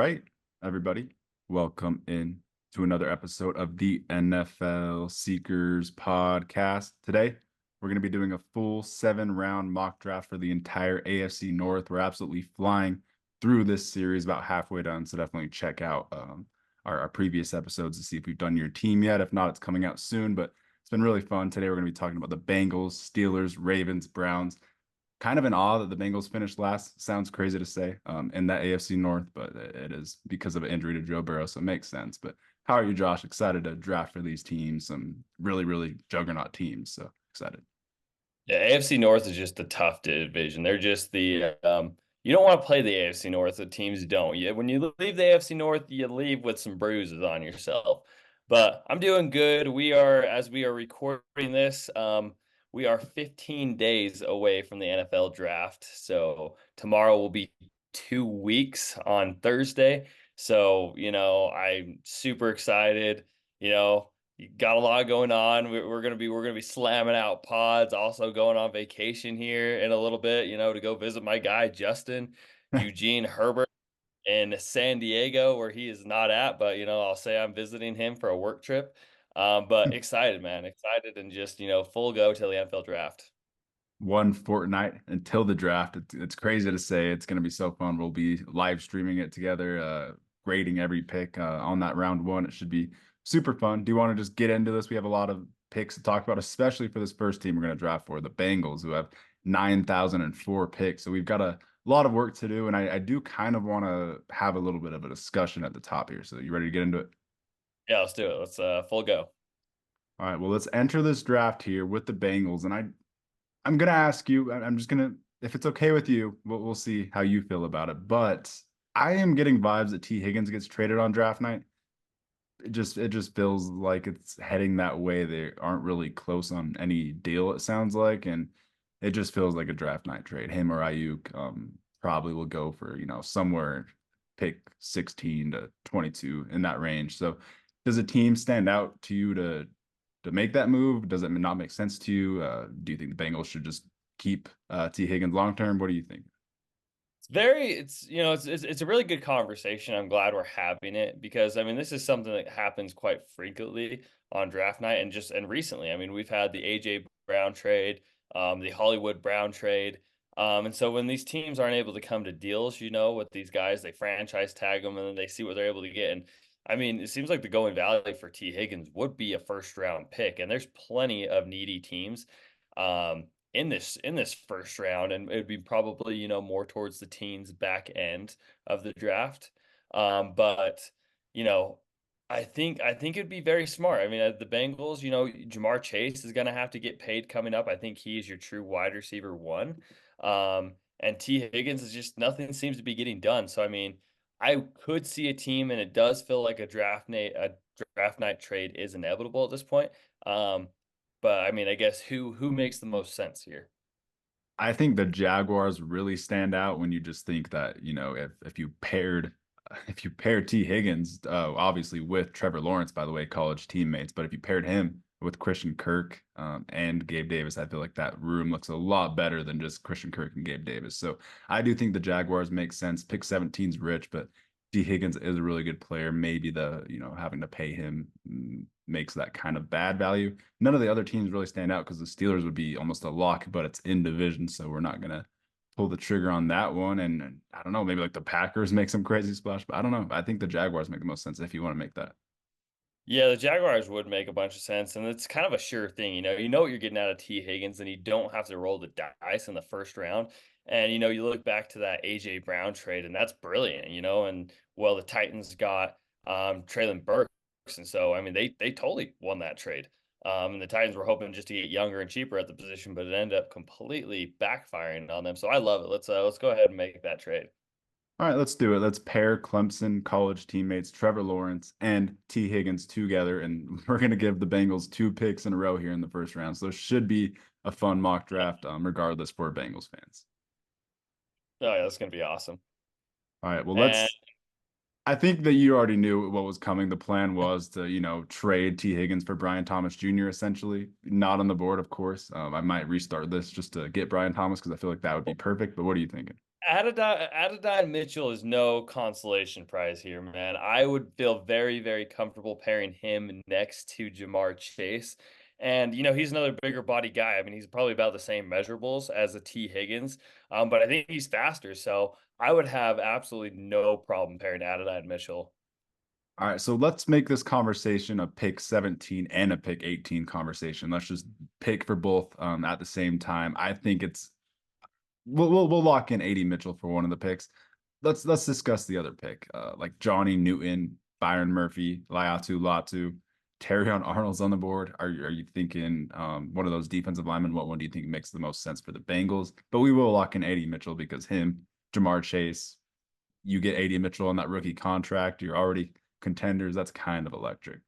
right, everybody. Welcome in to another episode of the NFL Seekers podcast. Today, we're going to be doing a full 7-round mock draft for the entire AFC North. We're absolutely flying through this series, about halfway done. So definitely check out our previous episodes to see if we've done your team yet. If not, it's coming out soon. But it's been really fun. Today, we're going to be talking about the Bengals, Steelers, Ravens, Browns. Kind of in awe that the Bengals finished last. Sounds crazy to say in that AFC North, but it is because of an injury to Joe Burrow, so it makes sense. But how are you, Josh? Excited to draft for these teams, some really, really juggernaut teams. So excited. Yeah, AFC North is just a tough division. They're just you don't want to play the AFC North. The teams don't. When you leave the AFC North, you leave with some bruises on yourself. But I'm doing good. As we are recording this, we are 15 days away from the NFL draft. So tomorrow will be 2 weeks on Thursday. So, I'm super excited. You know, you got a lot going on. We're gonna be slamming out pods. Also going on vacation here in a little bit. To go visit my guy Justin Eugene Herbert in San Diego, where he is not at. But I'll say I'm visiting him for a work trip. But excited, man, excited, and just full go till the NFL draft. One fortnight until the draft. It's crazy to say. It's going to be so fun. We'll be live streaming it together, grading every pick on that round one. It should be super fun. Do you want to just get into this? We have a lot of picks to talk about, especially for this first team we're going to draft for, the Bengals, who have 9,004 picks. So we've got a lot of work to do. And I do kind of want to have a little bit of a discussion at the top here. So you ready to get into it? Yeah, let's do it. Let's full go. All right. Well, let's enter this draft here with the Bengals. And I'm gonna ask you. I'm just gonna, if it's okay with you, we'll see how you feel about it. But I am getting vibes that T. Higgins gets traded on draft night. It just feels like it's heading that way. They aren't really close on any deal, it sounds like, and it just feels like a draft night trade. Him or Ayuk probably will go for, somewhere pick 16 to 22 in that range. So does a team stand out to you to make that move? Does it not make sense to you? Do you think the Bengals should just keep T. Higgins long term? What do you think? It's a really good conversation. I'm glad we're having it because I mean this is something that happens quite frequently on draft night and recently. I mean, we've had the AJ Brown trade, the Hollywood Brown trade. And so when these teams aren't able to come to deals, with these guys, they franchise tag them and then they see what they're able to get. And I mean, it seems like the going value for T. Higgins would be a first round pick, and there's plenty of needy teams. In this first round, and it'd be probably more towards the teens back end of the draft. But you know, I think it'd be very smart. I mean, the Bengals, Jamar Chase is going to have to get paid coming up. I think he is your true wide receiver one. And T. Higgins is just nothing seems to be getting done. So I mean, I could see a team, and it does feel like a draft night trade is inevitable at this point. But I mean, I guess who makes the most sense here? I think the Jaguars really stand out when you just think that, if you paired T. Higgins, obviously with Trevor Lawrence, by the way, college teammates, but if you paired him with Christian Kirk and Gabe Davis, I feel like that room looks a lot better than just Christian Kirk and Gabe Davis. So I do think the Jaguars make sense. Pick 17's rich, but T. Higgins is a really good player. Maybe having to pay him makes that kind of bad value. None of the other teams really stand out because the Steelers would be almost a lock, but it's in division, so we're not gonna pull the trigger on that one. And I don't know, maybe like the Packers make some crazy splash, but I don't know. I think the Jaguars make the most sense if you want to make that. Yeah, the Jaguars would make a bunch of sense, and it's kind of a sure thing. You know what you're getting out of T. Higgins, and you don't have to roll the dice in the first round. And you look back to that AJ Brown trade, and that's brilliant. And well, the Titans got Traylon Burks, and so I mean they totally won that trade. And the Titans were hoping just to get younger and cheaper at the position, but it ended up completely backfiring on them. So I love it. Let's go ahead and make that trade. All right, let's do it. Let's pair Clemson college teammates Trevor Lawrence and T. Higgins together, and we're going to give the Bengals two picks in a row here in the first round. So it should be a fun mock draft, regardless for Bengals fans. Oh yeah, that's gonna be awesome. All right, well, And I think that you already knew what was coming. The plan was to, trade T. Higgins for Brian Thomas Jr., essentially. Not on the board, of course. I might restart this just to get Brian Thomas because I feel like that would be perfect. But what are you thinking? Adonai Mitchell is no consolation prize here, man. I would feel very, very comfortable pairing him next to Jamar Chase. And, he's another bigger body guy. I mean, he's probably about the same measurables as a T. Higgins, but I think he's faster. So I would have absolutely no problem pairing Adonai Mitchell. All right, so let's make this conversation a pick 17 and a pick 18 conversation. Let's just pick for both at the same time. I think it's we'll lock in 80 Mitchell for one of the picks. Let's discuss the other pick. Like Johnny Newton, Byron Murphy, Laiatu Latu, Terrion Arnold's on the board. Are you thinking one of those defensive linemen? What one do you think makes the most sense for the Bengals? But we will lock in 80 Mitchell because him, Jamar Chase, you get 80 Mitchell on that rookie contract. You're already contenders. That's kind of electric.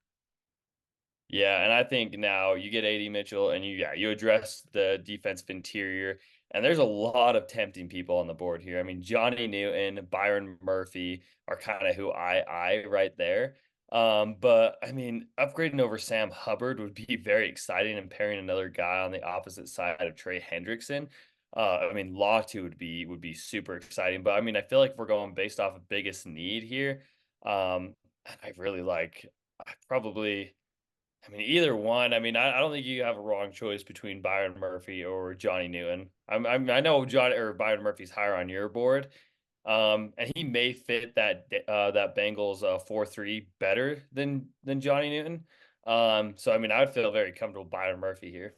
Yeah, and I think now you get AD Mitchell and you address the defensive interior, and there's a lot of tempting people on the board here. I mean, Johnny Newton, Byron Murphy are kind of who I right there. But I mean, upgrading over Sam Hubbard would be very exciting, and pairing another guy on the opposite side of Trey Hendrickson. I mean, Latu would be super exciting. But I mean, I feel like if we're going based off of biggest need here, I really like I probably. I mean, either one. I mean, I don't think you have a wrong choice between Byron Murphy or Johnny Newton. I know John or Byron Murphy's higher on your board, and he may fit that Bengals 4-3 better than Johnny Newton. So I mean, I would feel very comfortable Byron Murphy here.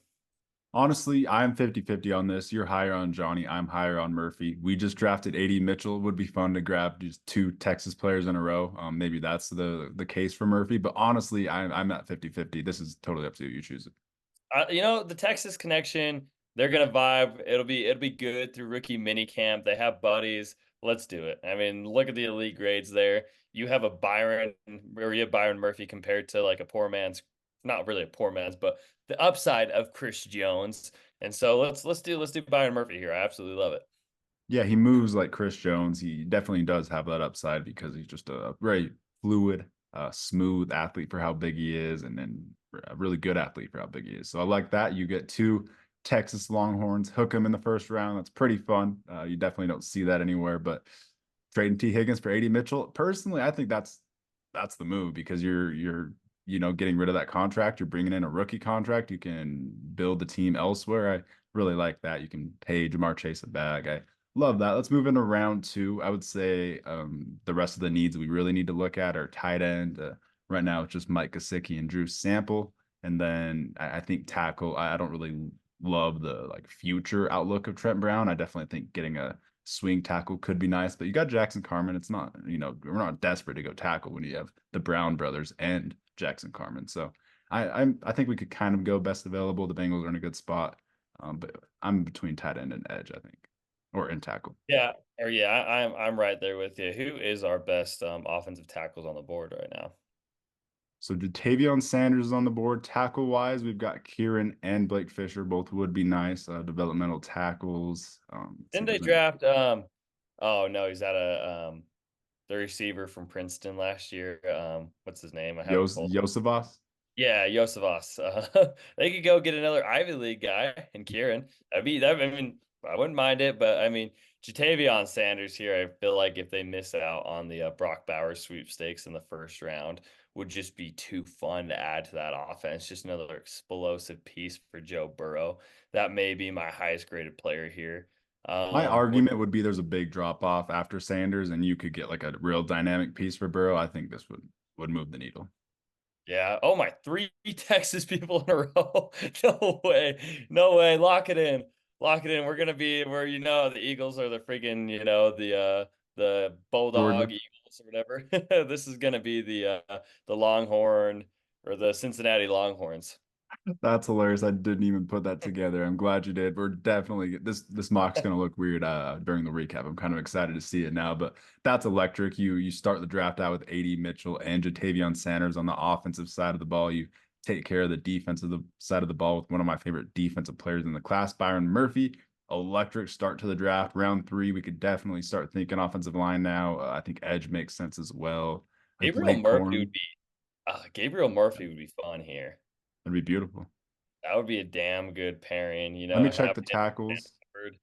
Honestly, I'm 50-50 on this. You're higher on Johnny. I'm higher on Murphy. We just drafted 80 Mitchell. Would be fun to grab just two Texas players in a row. Maybe that's the case for Murphy. But honestly, I'm at 50-50. This is totally up to you. You choose it. The Texas connection, they're gonna vibe. It'll be good through rookie mini camp. They have buddies. Let's do it. I mean, look at the elite grades there. You have Byron Murphy compared to like a poor man's, not really a poor man's, but the upside of Chris Jones. And so let's do Byron Murphy here. I absolutely love it. Yeah, he moves like Chris Jones. He definitely does have that upside because he's just a very fluid, smooth athlete for how big he is, and then a really good athlete for how big he is. So I like that. You get two Texas Longhorns, hook him in the first round. That's pretty fun. You definitely don't see that anywhere. But trading T. Higgins for 80 Mitchell, personally, I think that's the move because you're getting rid of that contract. You're bringing in a rookie contract. You can build the team elsewhere. I really like that. You can pay Jamar Chase a bag. I love that. Let's move into round two. I would say the rest of the needs we really need to look at are tight end. Right now, it's just Mike Gesicki and Drew Sample. And then I think tackle. I don't really love the like future outlook of Trent Brown. I definitely think getting a swing tackle could be nice, but you got Jackson Carman. It's not, we're not desperate to go tackle when you have the Brown brothers and Jackson Carman. So I think we could kind of go best available. The Bengals are in a good spot, but I'm between tight end and edge, I think, or in tackle. I'm right there with you. Who is our best offensive tackles on the board right now? So Jatavion Sanders is on the board. Tackle wise, we've got Kieran and Blake Fisher. Both would be nice. Developmental tackles. Let's see Didn't if they there's any. draft oh no, he's at a the receiver from Princeton last year. What's his name? I have it pulled. Yosavas. Yeah, Yosevas. They could go get another Ivy League guy in Kieran. I mean, I wouldn't mind it, but I mean, Jatavion Sanders here, I feel like if they miss out on the Brock Bowers sweepstakes in the first round, would just be too fun to add to that offense. Just another explosive piece for Joe Burrow. That may be my highest graded player here. My Would argument would be there's a big drop off after Sanders, and you could get like a real dynamic piece for Burrow. I think this would move the needle. Yeah. Oh my, three Texas people in a row. No way. No way. Lock it in. Lock it in. We're gonna be where the Eagles are the freaking, the Georgia. Bulldog Eagles or whatever. This is gonna be the Longhorn or the Cincinnati Longhorns. That's hilarious. I didn't even put that together. I'm glad you did. We're definitely this mock's gonna look weird during the recap. I'm kind of excited to see it now, but that's electric. You start the draft out with 80 Mitchell and Jatavion Sanders on the offensive side of the ball. You take care of the defensive side of the ball with one of my favorite defensive players in the class, Byron Murphy. Electric start to the draft. Round three, we could definitely start thinking offensive line now. I think edge makes sense as well. Like Gabriel Blake Murphy would Corn, be Gabriel Murphy would be fun here. that'd be beautiful. That would be a damn good pairing, Let me check have the him and tackles. Hubbard.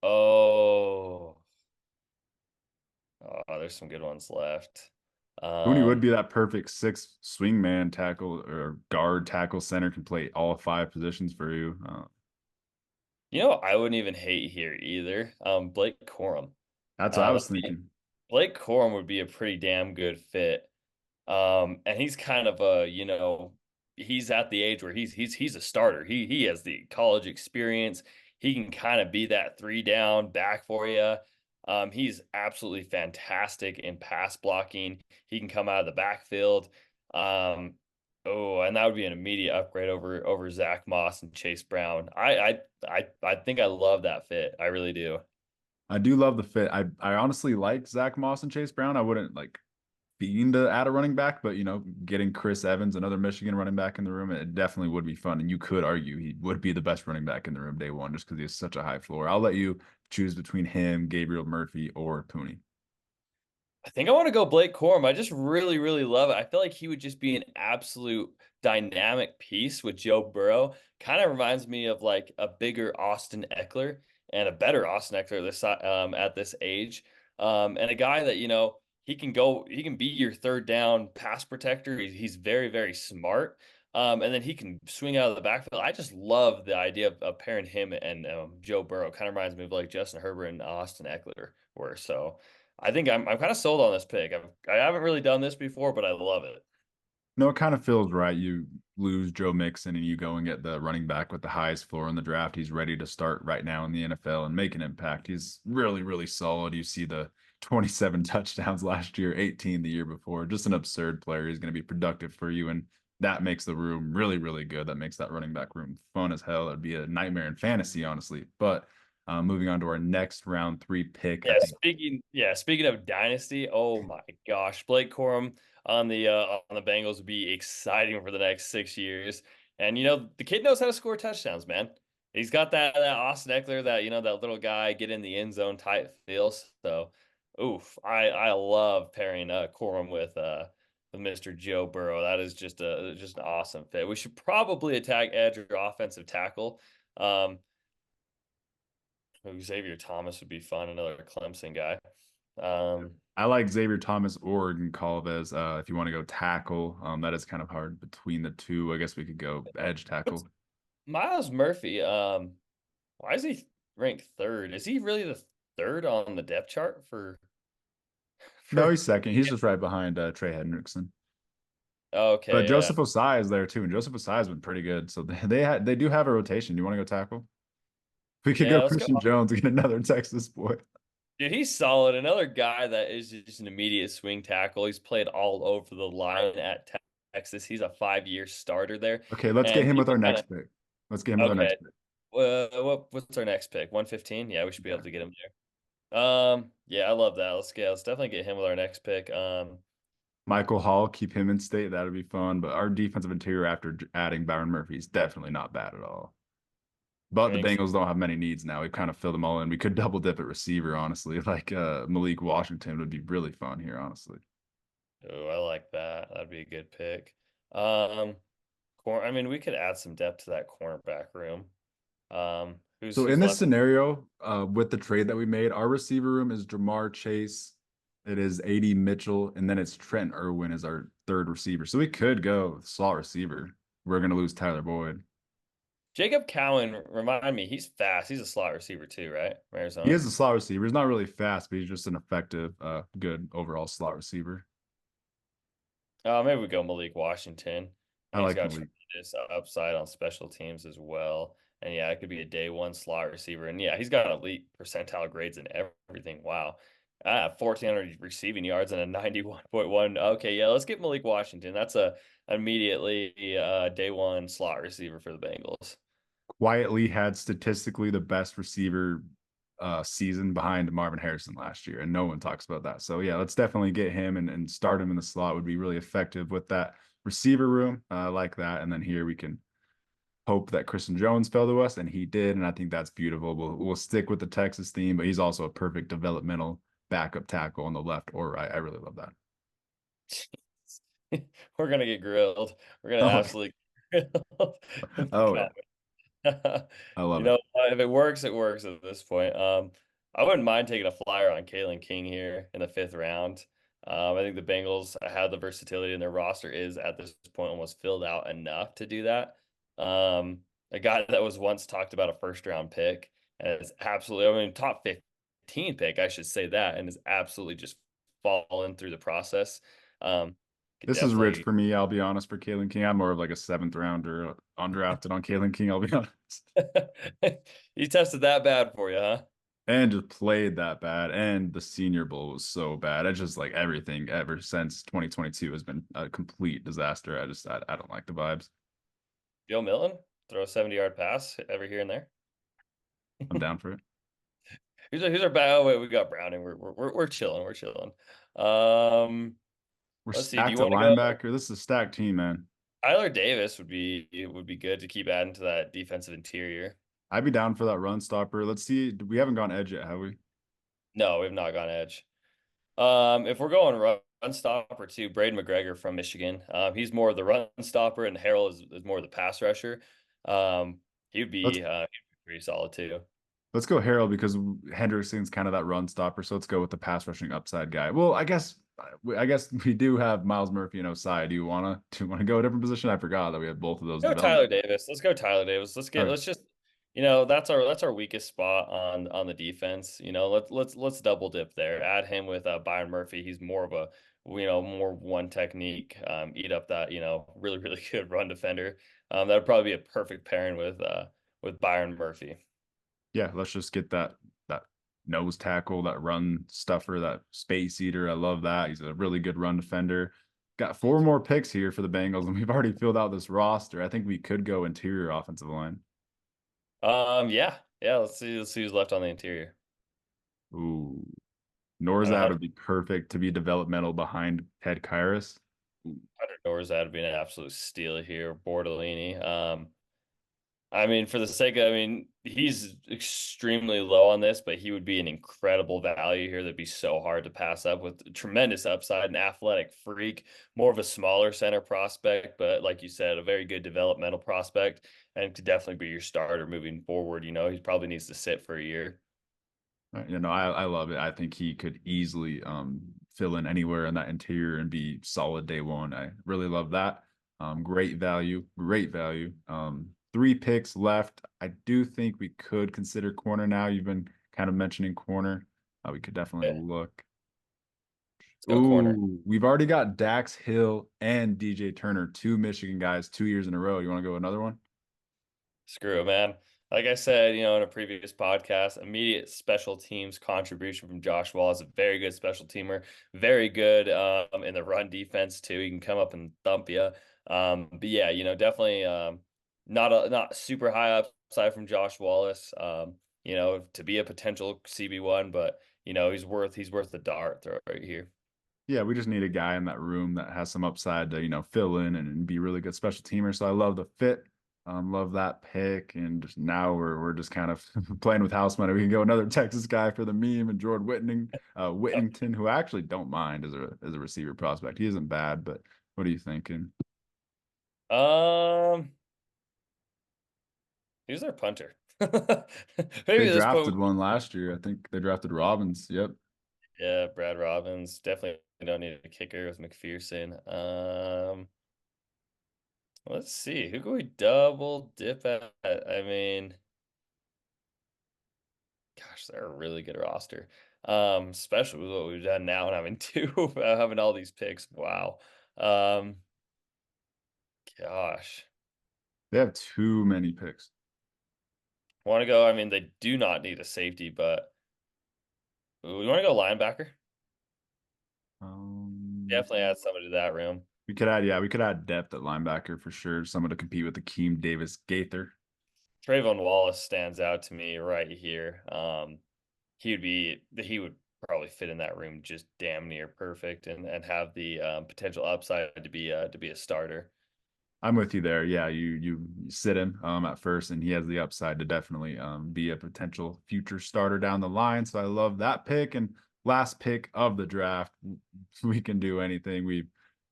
Oh, there's some good ones left. Cooney would Um, be that perfect six swingman tackle or guard tackle center, can play all five positions for you. I wouldn't even hate here either. Blake Corum. That's what I was That'd be thinking. Blake Corum would be a pretty damn good fit. And he's kind of he's at the age where he's a starter. He has the college experience. He can kind of be that three down back for you. He's absolutely fantastic in pass blocking. He can come out of the backfield. Um, oh, and that would be an immediate upgrade over Zach Moss and Chase Brown. I think I love that fit. I really do. I do love the fit. I honestly like Zach Moss and Chase Brown. I wouldn't like fiend to add a running back, but getting Chris Evans, another Michigan running back in the room, it definitely would be fun. And you could argue he would be the best running back in the room day one just because he has such a high floor. I'll let you choose between him, Gabriel Murphy, or Pooney. I think I want to go Blake Corum. I just really, really love it. I feel like he would just be an absolute dynamic piece with Joe Burrow. Kind of reminds me of like a bigger Austin Eckler and a better Austin Eckler at this age. And a guy that, he can be your third down pass protector. He's very, very smart. And then he can swing out of the backfield. I just love the idea of pairing him and Joe Burrow. Kind of reminds me of like Justin Herbert and Austin Eckler were. So I think I'm kind of sold on this pick. I haven't really done this before, but I love it. No, it kind of feels right. You lose Joe Mixon and you go and get the running back with the highest floor in the draft. He's ready to start right now in the NFL and make an impact. He's really, really solid. You see the 27 touchdowns last year, 18 the year before. Just an absurd player. He's going to be productive for you. And that makes the room really, really good. That makes that running back room fun as hell. It'd be a nightmare in fantasy, honestly. But moving on to our next round three pick, I think. Speaking of dynasty, oh my gosh, Blake Corum on the Bengals would be exciting for the next 6 years. And the kid knows how to score touchdowns, man. He's got that Austin Eckler, that little guy get in the end zone type feel. So, oof, I love pairing Corum with Mr. Joe Burrow. That is just an awesome fit. We should probably attack edge or offensive tackle. Um, Xavier Thomas would be fun, another Clemson guy. Um, I like Xavier Thomas or Goncalves. If you want to go tackle, that is kind of hard between the two. I guess we could go edge what's tackle. Miles Murphy? Why is he ranked third? Is he really the third on the depth chart for No, for? he's second. He's just right behind Trey Hendrickson. But Okay, yeah, Joseph Osai is there too, and Joseph Osai has been pretty good. So they do have a rotation. You want to go tackle? We could go yeah. Let's go. Christian Jones and get another Texas boy. Dude, he's solid. Another guy that is just an immediate swing tackle. He's played all over the line at Texas. He's a 5 year starter there, Okay, let's get and him with people our kind of next pick. Let's get him with our next okay. pick. What's our next pick? 115. Yeah, we should be able Yeah. to get him there. Yeah, I love that. Let's definitely get him with our next pick. Michael Hall, keep him in state. That'd be fun. But our defensive interior after adding Byron Murphy is definitely not bad at all. But the Thanks. Bengals don't have many needs now. We've kind of filled them all in. We could double dip at receiver, honestly. Like Malik Washington would be really fun here, honestly. Oh, I like that. That'd be a good pick. I mean, we could add some depth to that cornerback room. So Who's in this left? scenario, with the trade that we made, our receiver room is Jamar Chase, it is AD Mitchell, and then it's Trent Irwin as our third receiver. So we could go slot receiver. We're gonna lose Tyler Boyd. Jacob Cowan, remind me, he's fast. He's a slot receiver too, right? From He Arizona. is a slot receiver. He's not really fast, but he's just an effective, good overall slot receiver. Maybe we go Malik Washington. I And he's like got Malik. tremendous upside on special teams as well. And yeah, it could be a day one slot receiver. And yeah, he's got elite percentile grades and everything. Wow. 1,400 receiving yards and a 91.1. Okay, yeah, let's get Malik Washington. That's a immediately day one slot receiver for the Bengals. Quietly had statistically the best receiver season behind Marvin Harrison last year, and no one talks about that. So yeah, let's definitely get him and start him in the slot would be really effective with that receiver room like that. And then here we can hope that Christian Jones fell to us, and he did, and I think that's beautiful. We'll stick with the Texas theme, but he's also a perfect developmental backup tackle on the left or right. I really love that. We're gonna get grilled. We're gonna Oh, absolutely get grilled in the oh yeah. comments. I love it. If it works, it works at this point. I wouldn't mind taking a flyer on Kalen King here in the fifth round. I think the Bengals have the versatility and their roster is at this point almost filled out enough to do that. A guy that was once talked about a first round pick and it's absolutely, I mean, top 15 pick, I should say that, and is absolutely just fallen through the process. Could This is rich definitely, for me. I'll be honest. For Kalen King, I'm more of like a seventh rounder undrafted on Kalen King. I'll be honest. he tested that bad for you, huh? And just played that bad. And the Senior Bowl was so bad. It's just like everything ever since 2022 has been a complete disaster. I don't like the vibes. Joe Milton, throw a 70-yard pass every here and there. I'm down for it. Who's our back? Oh, wait, we got Browning. We're chilling. We're chilling. Um, We're let's see. Do you stacked at want to go? linebacker. This is a stacked team, man. Tyler Davis would be good to keep adding to that defensive interior. I'd be down for that run stopper. Let's see. We haven't gone edge yet, have we? No, we've not gone edge. If we're going run stopper too, Braden McGregor from Michigan. He's more of the run stopper, and Harrell is more of the pass rusher. Let's He'd be pretty solid too. let's go Harold because Hendrickson's kind of that run stopper. So let's go with the pass rushing upside guy. Well, I guess we do have Miles Murphy and Osai. Do you wanna go a different position? I forgot that we had both of those Go Tyler development. Davis. Let's go Tyler Davis. Okay. Let's just that's our weakest spot on the defense. Let's double dip there. Add him with Byron Murphy. He's more of a more one technique. Eat up that really really good run defender. That would probably be a perfect pairing with Byron Murphy. Yeah, let's just get that nose tackle, that run stuffer, that space eater. I love that. He's a really good run defender. Got four more picks here for the Bengals, and we've already filled out this roster. I think we could go interior offensive line. Yeah. Let's see who's left on the interior. Ooh, And Norzad would be perfect to be developmental behind Ted Kyrus. Ooh, 100 doors that would be an absolute steal here. Bordellini. I mean, for the sake of, I mean, he's extremely low on this, but he would be an incredible value here that'd be so hard to pass up with tremendous upside, an athletic freak, more of a smaller center prospect, but like you said, a very good developmental prospect and could definitely be your starter moving forward. He probably needs to sit for a year. I love it. I think he could easily fill in anywhere in that interior and be solid day one. I really love that. Great value, great value. Three picks left. I do think we could consider corner now. You've been kind of mentioning corner. We could definitely Yeah, look. let's go corner. Ooh, we've already got Dax Hill and DJ Turner, two Michigan guys, 2 years in a row. You want to go another one? Screw it, man. Like I said, in a previous podcast, immediate special teams contribution from Josh Wall is a very good special teamer, very good in the run defense too. He can come up and thump you. But yeah, definitely not super high upside from Josh Wallace. To be a potential CB1, but he's worth the dart throw right here. Yeah, we just need a guy in that room that has some upside to, fill in and be really good special teamer. So I love the fit. Love that pick. And just now we're just kind of playing with house money. We can go another Texas guy for the meme and Jordan Whittington, who I actually don't mind as a receiver prospect. He isn't bad, but what are you thinking? Um, who's their punter? Maybe They at this point, drafted one last year. I think they drafted Robbins. Yep. yeah, Brad Robbins. Definitely don't need a kicker with McPherson. Let's see. Who can we double dip at? I mean, gosh, they're a really good roster. Especially with what we've done now and having having all these picks. Wow. Um, gosh. They have too many picks. Want to go? I mean, they do not need a safety, but we want to go linebacker. Um, Definitely add somebody to that room. we could add depth at linebacker for sure. Someone to compete with Akeem Davis Gaither. Trayvon Wallace stands out to me right here. He would probably fit in that room just damn near perfect and have the potential upside to be a starter. I'm with you there. Yeah, you sit him at first, and he has the upside to definitely be a potential future starter down the line. So I love that pick. And last pick of the draft, we can do anything.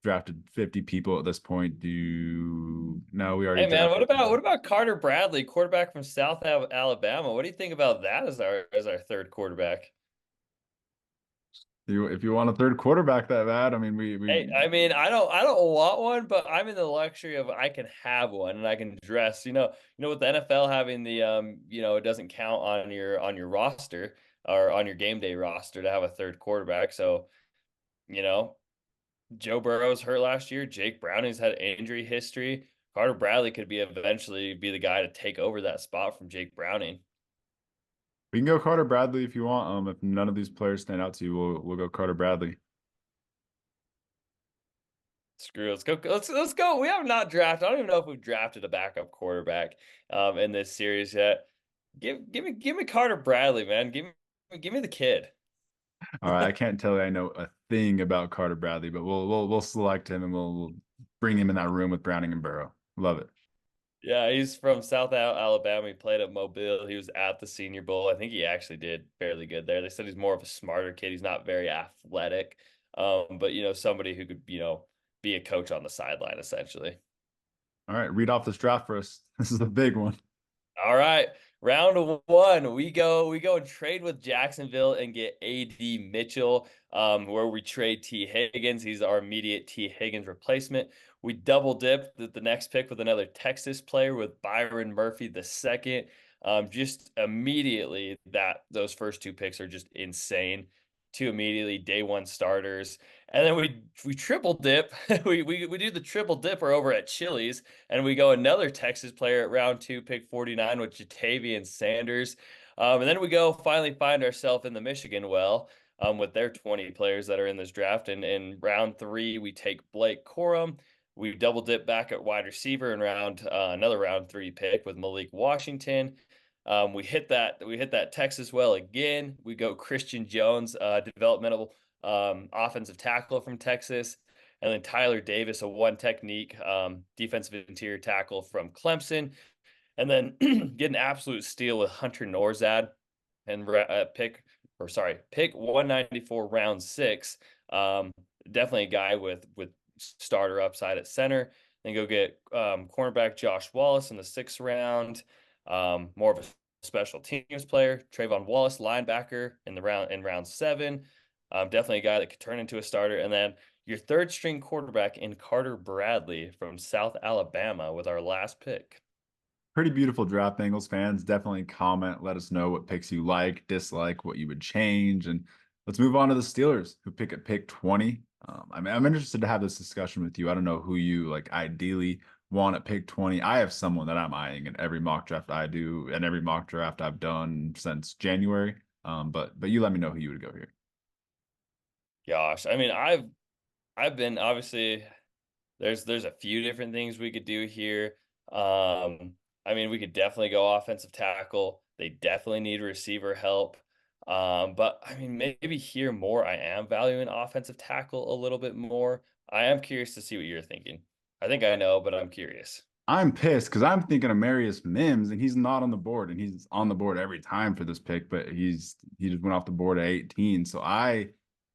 drafted 50 people at this point. Do no, we already Hey man, drafted. what about Carter Bradley, quarterback from South Alabama? What do you think about that as our third quarterback? If you want a third quarterback that bad, I mean, we Hey, I mean, I don't want one, but I'm in the luxury of I can have one and I can dress. With the NFL having the it doesn't count on your roster or on your game day roster to have a third quarterback. So, you know, Joe Burrow's hurt last year. Jake Browning's had injury history. Carter Bradley could be eventually be the guy to take over that spot from Jake Browning. can go Carter Bradley if you want. If none of these players stand out to you, we'll go Carter Bradley. Screw it. Let's go. Let's go. We have not drafted. I don't even know if we've drafted a backup quarterback in this series yet. Give me Carter Bradley, man. Give me the kid. All right, I can't tell you I know a thing about Carter Bradley, but we'll select him and we'll bring him in that room with Browning and Burrow. Love it. Yeah, he's from South Alabama. He played at Mobile. He was at the Senior Bowl. I think he actually did fairly good there. They said he's more of a smarter kid. He's not very athletic, but somebody who could be a coach on the sideline essentially. All right, read off this draft for us. This is the big one. All right, round one, we go and trade with Jacksonville and get AD Mitchell, where we trade T Higgins. He's our immediate T Higgins replacement. We double dip the next pick with another Texas player with Byron Murphy the second. Just immediately those first two picks are just insane. Two immediately day one starters. And then we triple dip. We do the triple dipper over at Chili's, and we go another Texas player at round two, pick 49 with Jatavian Sanders. And then we go finally find ourselves in the Michigan well with their 20 players that are in this draft. And in round three, we take Blake Corum. We double dip back at wide receiver in another round three pick with Malik Washington. We hit that Texas well again. We go Christian Jones, developmental offensive tackle from Texas, and then Tyler Davis, a one technique defensive interior tackle from Clemson, and then get an absolute steal with Hunter Norzad and pick 194 round six. Definitely a guy with starter upside at center. Then go get cornerback Josh Wallace in the sixth round. More of a special teams player. Trayvon Wallace, linebacker in round seven. Definitely a guy that could turn into a starter. And then your third string quarterback in Carter Bradley from South Alabama with our last pick. Pretty beautiful draft, Bengals fans. Definitely comment. Let us know what picks you like, dislike, what you would change. And let's move on to the Steelers, who pick at pick 20. I'm interested to have this discussion with you. I don't know who you like ideally want at pick 20. I have someone that I'm eyeing in every mock draft I do and every mock draft I've done since January. But you let me know who you would go here. Gosh, I mean, I've been obviously there's a few different things we could do here. I mean, we could definitely go offensive tackle. They definitely need receiver help. But I mean, maybe here more. I am valuing offensive tackle a little bit more. I am curious to see what you're thinking. I think I know, but I'm curious. I'm pissed because I'm thinking of Marius Mims and he's not on the board and he's on the board every time for this pick, but he just went off the board at 18. So I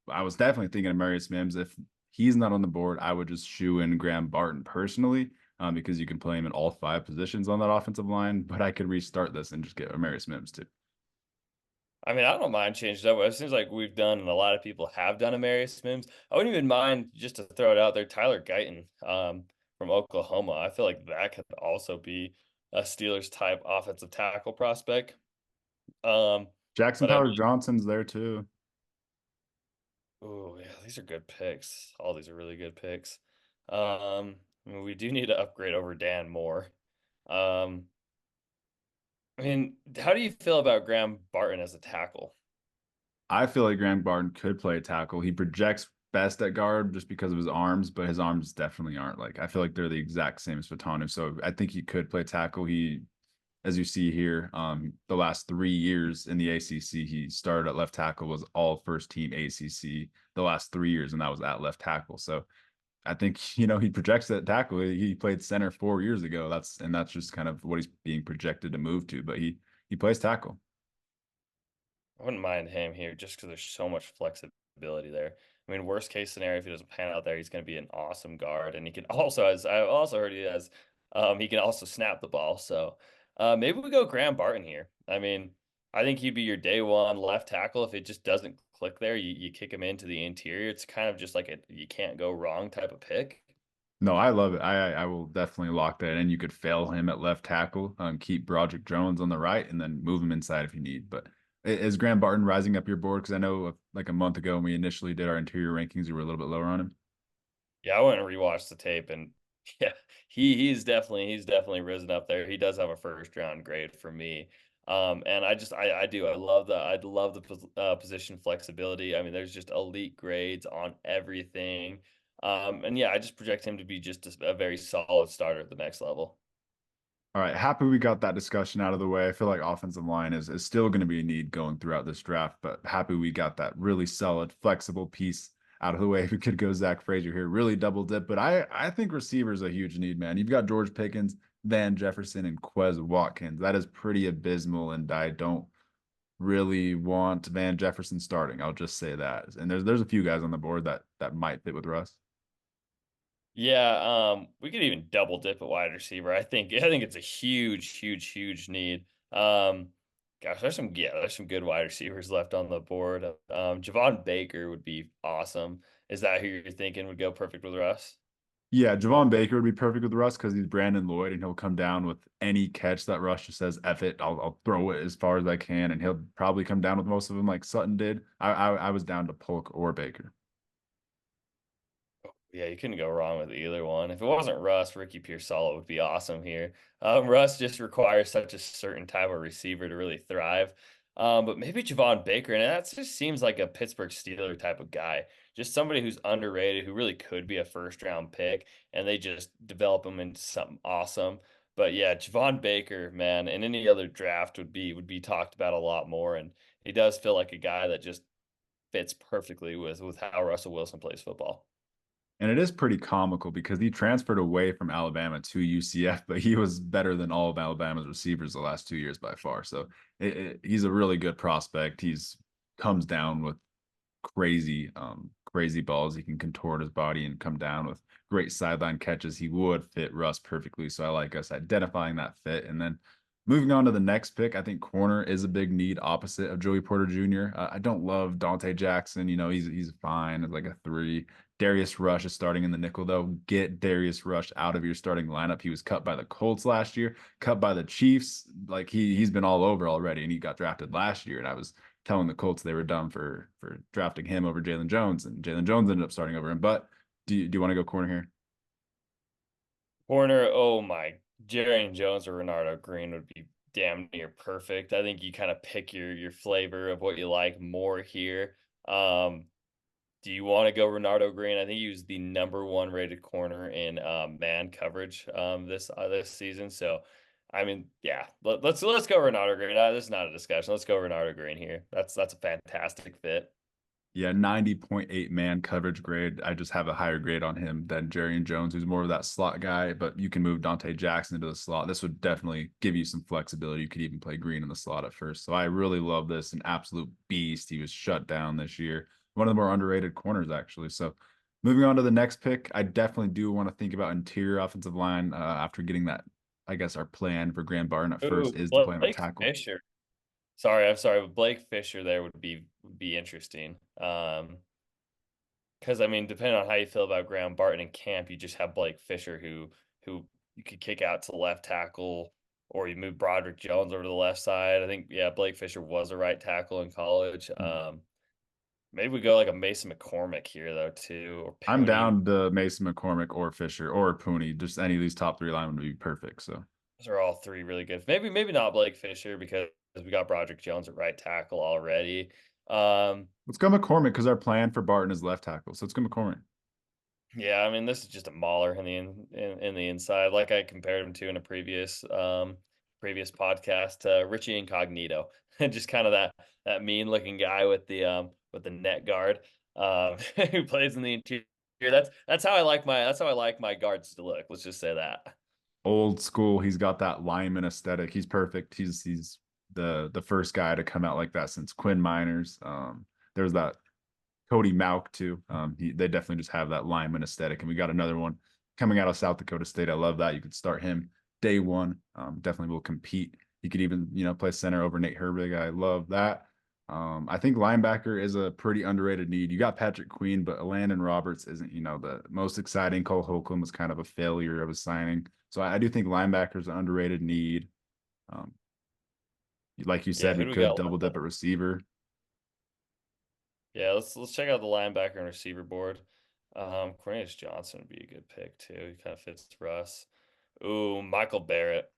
was definitely thinking of Marius Mims. If he's not on the board, I would just shoe in Graham Barton personally, because you can play him in all five positions on that offensive line. But I could restart this and just get Marius Mims too. I mean, I don't mind changing it up. It seems like we've done, and a lot of people have done Amarius Mims. I wouldn't even mind just to throw it out there, Tyler Guyton, from Oklahoma. I feel like that could also be a Steelers type offensive tackle prospect. Um, Jackson but I Powers mean, Johnson's there too. oh yeah, these are good picks. All these are really good picks. I mean, we do need to upgrade over Dan Moore. Um, I mean, how do you feel about Graham Barton as a tackle? I feel like Graham Barton could play a tackle. He projects best at guard just because of his arms, but his arms definitely aren't like I feel like they're the exact same as Fatanu. So I think he could play tackle. He, as you see here, the last 3 years in the ACC, he started at left tackle, was all first team ACC the last 3 years, and that was at left tackle. So I think he projects that tackle. He played center 4 years ago. That's just kind of what he's being projected to move to. But he plays tackle. I wouldn't mind him here just because there's so much flexibility there. I mean, worst case scenario, if he doesn't pan out there, he's going to be an awesome guard, and he can also, as I also heard, he can also snap the ball. So maybe we go Graham Barton here. I mean, I think he'd be your day one left tackle. If it just doesn't click there, you kick him into the interior. It's kind of just like a you can't go wrong type of pick. No, I love it. I will definitely lock that in. You could fail him at left tackle, keep Broderick Jones on the right, and then move him inside if you need. But is Graham Barton rising up your board? Because I know like a month ago when we initially did our interior rankings, you were a little bit lower on him. Yeah, I went and rewatched the tape, and yeah, he's definitely risen up there. He does have a first round grade for me. And I love the position flexibility. I mean, there's just elite grades on everything. And yeah, I just project him to be just a very solid starter at the next level. All right, happy we got that discussion out of the way. I feel like offensive line is still going to be a need going throughout this draft, but happy we got that really solid, flexible piece out of the way. We could go Zach Frazier here, really double dip, but I think receiver is a huge need, man. You've got George Pickens, Van Jefferson, and Quez Watkins. That is pretty abysmal, and I don't really want Van Jefferson starting. I'll just say that. And there's a few guys on the board that might fit with Russ. Yeah, we could even double dip at wide receiver. I think it's a huge need. Gosh, there's some good wide receivers left on the board. Javon Baker would be awesome. Is that who you're thinking would go perfect with Russ? Yeah, Javon Baker would be perfect with Russ because he's Brandon Lloyd and he'll come down with any catch that Russ just says, F it, I'll throw it as far as I can. And he'll probably come down with most of them like Sutton did. I was down to Polk or Baker. Yeah, you couldn't go wrong with either one. If it wasn't Russ, Ricky Pearsall would be awesome here. Russ just requires such a certain type of receiver to really thrive. But maybe Javon Baker, and that just seems like a Pittsburgh Steeler type of guy. Just somebody who's underrated, who really could be a first round pick, and they just develop him into something awesome. But yeah, Javon Baker, man, and any other draft would be talked about a lot more. And he does feel like a guy that just fits perfectly with how Russell Wilson plays football. And it is pretty comical because he transferred away from Alabama to UCF, but he was better than all of Alabama's receivers the last 2 years by far. So he's a really good prospect. He's comes down with crazy balls. He can contort his body and come down with great sideline catches. He would fit Russ perfectly. So I like us identifying that fit. And then moving on to the next pick, I think corner is a big need opposite of Joey Porter Jr. I don't love Dante Jackson. You know, he's fine as like a three. Darius Rush is starting in the nickel, though. Get Darius Rush out of your starting lineup. He was cut by the Colts last year, cut by the Chiefs. Like he's been all over already, and he got drafted last year. And I was telling the Colts they were dumb for drafting him over Jalen Jones, and Jalen Jones ended up starting over him. But do you want to go corner here? Corner, oh my, Jerry Jones or Renardo Green would be damn near perfect. I think you kind of pick your flavor of what you like more here. Do you want to go Renardo Green? I think he was the number one rated corner in man coverage this season. So, I mean, yeah, let's go Renardo Green. This is not a discussion. Let's go Renardo Green here. That's a fantastic fit. Yeah, 90.8 man coverage grade. I just have a higher grade on him than Jerry and Jones, who's more of that slot guy, but you can move Dante Jackson into the slot. This would definitely give you some flexibility. You could even play Green in the slot at first. So I really love this. An absolute beast. He was shut down this year. One of the more underrated corners, actually. So moving on to the next pick, I definitely do want to think about interior offensive line after getting that. I guess our plan for Graham Barton at first Ooh, is to play him at Blake tackle. Fisher. Sorry, I'm sorry, but Blake Fisher there would be interesting. Because I mean, depending on how you feel about Graham Barton in camp, you just have Blake Fisher who you could kick out to left tackle, or you move Broderick Jones over to the left side. I think yeah, Blake Fisher was a right tackle in college. Maybe we go like a Mason McCormick here though too, or I'm Pooney. down to Mason McCormick or Fisher or Pooney. Just any of these top three linemen would be perfect. So Those are all three really good. Maybe not Blake Fisher because we got Broderick Jones at right tackle already. Um, let's go McCormick because our plan for Barton is left tackle. So let's go McCormick. Yeah, I mean, this is just a mauler in the inside, like I compared him to in a previous podcast, Richie Incognito, and just kind of that mean looking guy with the net guard, who plays in the interior. That's how I like my guards to look. Let's just say that. Old school. He's got that lineman aesthetic. He's perfect. He's the first guy to come out like that since Quinn Miners. There's that Cody Mauk too. They definitely just have that lineman aesthetic. And we got another one coming out of South Dakota State. I love that. You could start him day one. Definitely will compete. He could even, play center over Nate Herbig. I love that. I think linebacker is a pretty underrated need. You got Patrick Queen, but Landon Roberts isn't, the most exciting. Cole Holcomb was kind of a failure of a signing. So I do think linebacker is an underrated need. Um, like you Yeah, said, who we do we could got double left dip then? at receiver. Yeah, let's check out the linebacker and receiver board. Cornelius Johnson would be a good pick too. He kind of fits Russ. Ooh, Michael Barrett.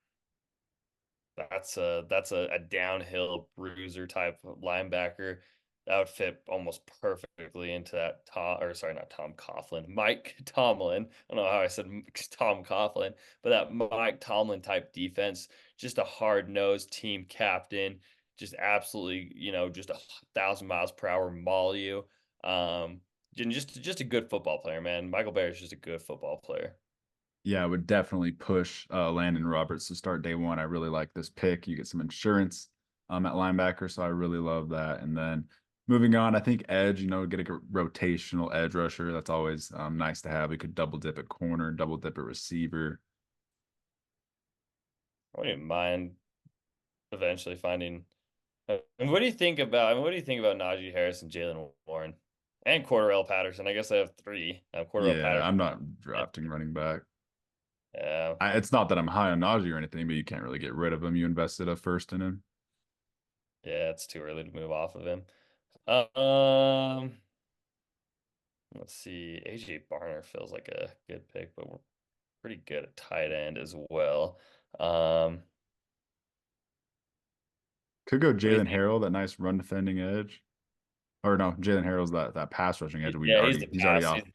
That's a downhill bruiser type of linebacker. That would fit almost perfectly into that Tom, or sorry, not Tom Coughlin, Mike Tomlin. I don't know how I said Tom Coughlin, but that Mike Tomlin type defense, just a hard nosed team captain, just absolutely, just 1,000 miles per hour maul you. And just a good football player, man. Michael Barrett is just a good football player. Yeah, I would definitely push Landon Roberts to start day one. I really like this pick. You get some insurance at linebacker, so I really love that. And then moving on, I think edge, get a rotational edge rusher. That's always nice to have. We could double dip at corner, double dip at receiver. I wouldn't mind eventually finding. And what do you think about? I mean, what do you think about Najee Harris and Jalen Warren and Cordarrelle Patterson? I guess I have three. Cordarrelle Yeah, Patterson. I'm not drafting running back. Yeah, It's not that I'm high on Najee or anything, but you can't really get rid of him. You invested a first in him. yeah, it's too early to move off of him. Um, let's see. AJ Barner feels like a good pick, but we're pretty good at tight end as well. Um, Could go what do you Jalen think? Harrell, that nice run defending edge. Or no, Jalen Harrell's that pass rushing edge. Yeah, he's the He's already pass. off.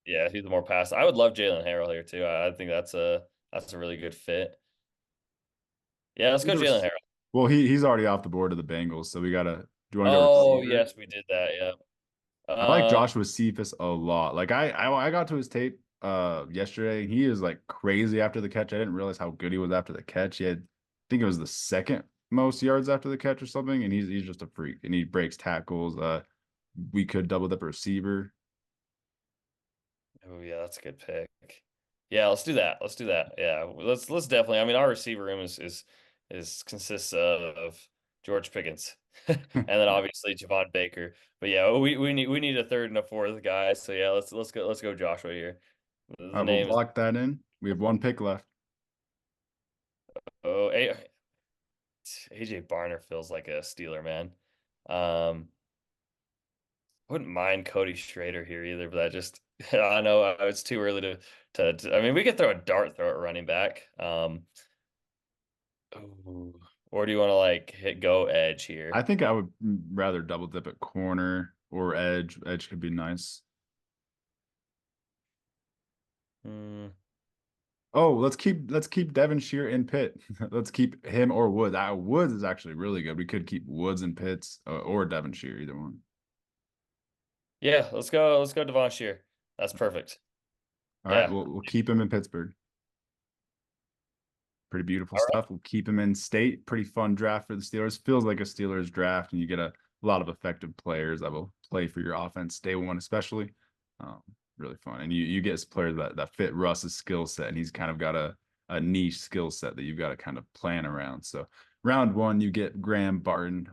Yeah, he's the more pass. I would love Jalen Harrell here too. I think that's a really good fit. Yeah, let's go Either Jalen Harrell. Well, he's already off the board to the Bengals, so we gotta. Do you want to go Oh, receiver? yes, we did that. Yeah. I like Um, Joshua Cephas a lot. Like I got to his tape yesterday. He is like crazy after the catch. I didn't realize how good he was after the catch. He had, I think it was the second most yards after the catch or something, and he's just a freak. And he breaks tackles. We could double dip a receiver. oh yeah, that's a good pick. Yeah, let's do that. Let's do that. Yeah, let's definitely. I mean, our receiver room is consists of George Pickens, and then obviously Javon Baker. But yeah, we need a third and a fourth guy. So yeah, let's go Joshua here. All The right, we'll name is block that in. We have one pick left. oh AJ Barner feels like a Steeler man. Um, Wouldn't mind Cody Schrader here either, but that just I know it's too early I mean, we could throw a dart throw at running back. Ooh. Or do you want to like hit go edge I here? think I would rather double dip at corner or edge. Edge could be nice. Hmm. Oh, let's keep Devonshire in Pitt. Let's keep him or Woods. Woods is actually really good. We could keep Woods and Pitts or Devonshire, either one. Yeah, let's go Devon Shear. That's perfect. All right, Yeah. we'll keep him in Pittsburgh. Pretty beautiful All right. stuff. We'll keep him in state. Pretty fun draft for the Steelers. Feels like a Steelers draft, and you get a lot of effective players that will play for your offense day one, especially. Um, really fun, and you get players that fit Russ's skill set, and he's kind of got a niche skill set that you've got to kind of plan around. So round one, you get Graham Barton.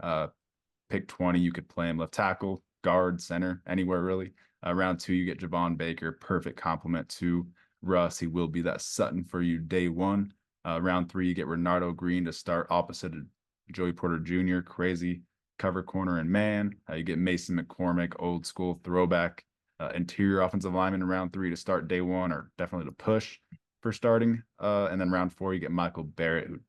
Pick 20, you could play him left tackle, guard, center, anywhere really. Round two, you get Javon Baker, perfect complement to Russ. He will be that Sutton for you day one. Round three, you get Renardo Green to start opposite of Joey Porter Jr., crazy cover corner and man. You get Mason McCormick, old school throwback interior offensive lineman in round three to start day one, or definitely to push for starting. And then round four, you get Michael Barrett, who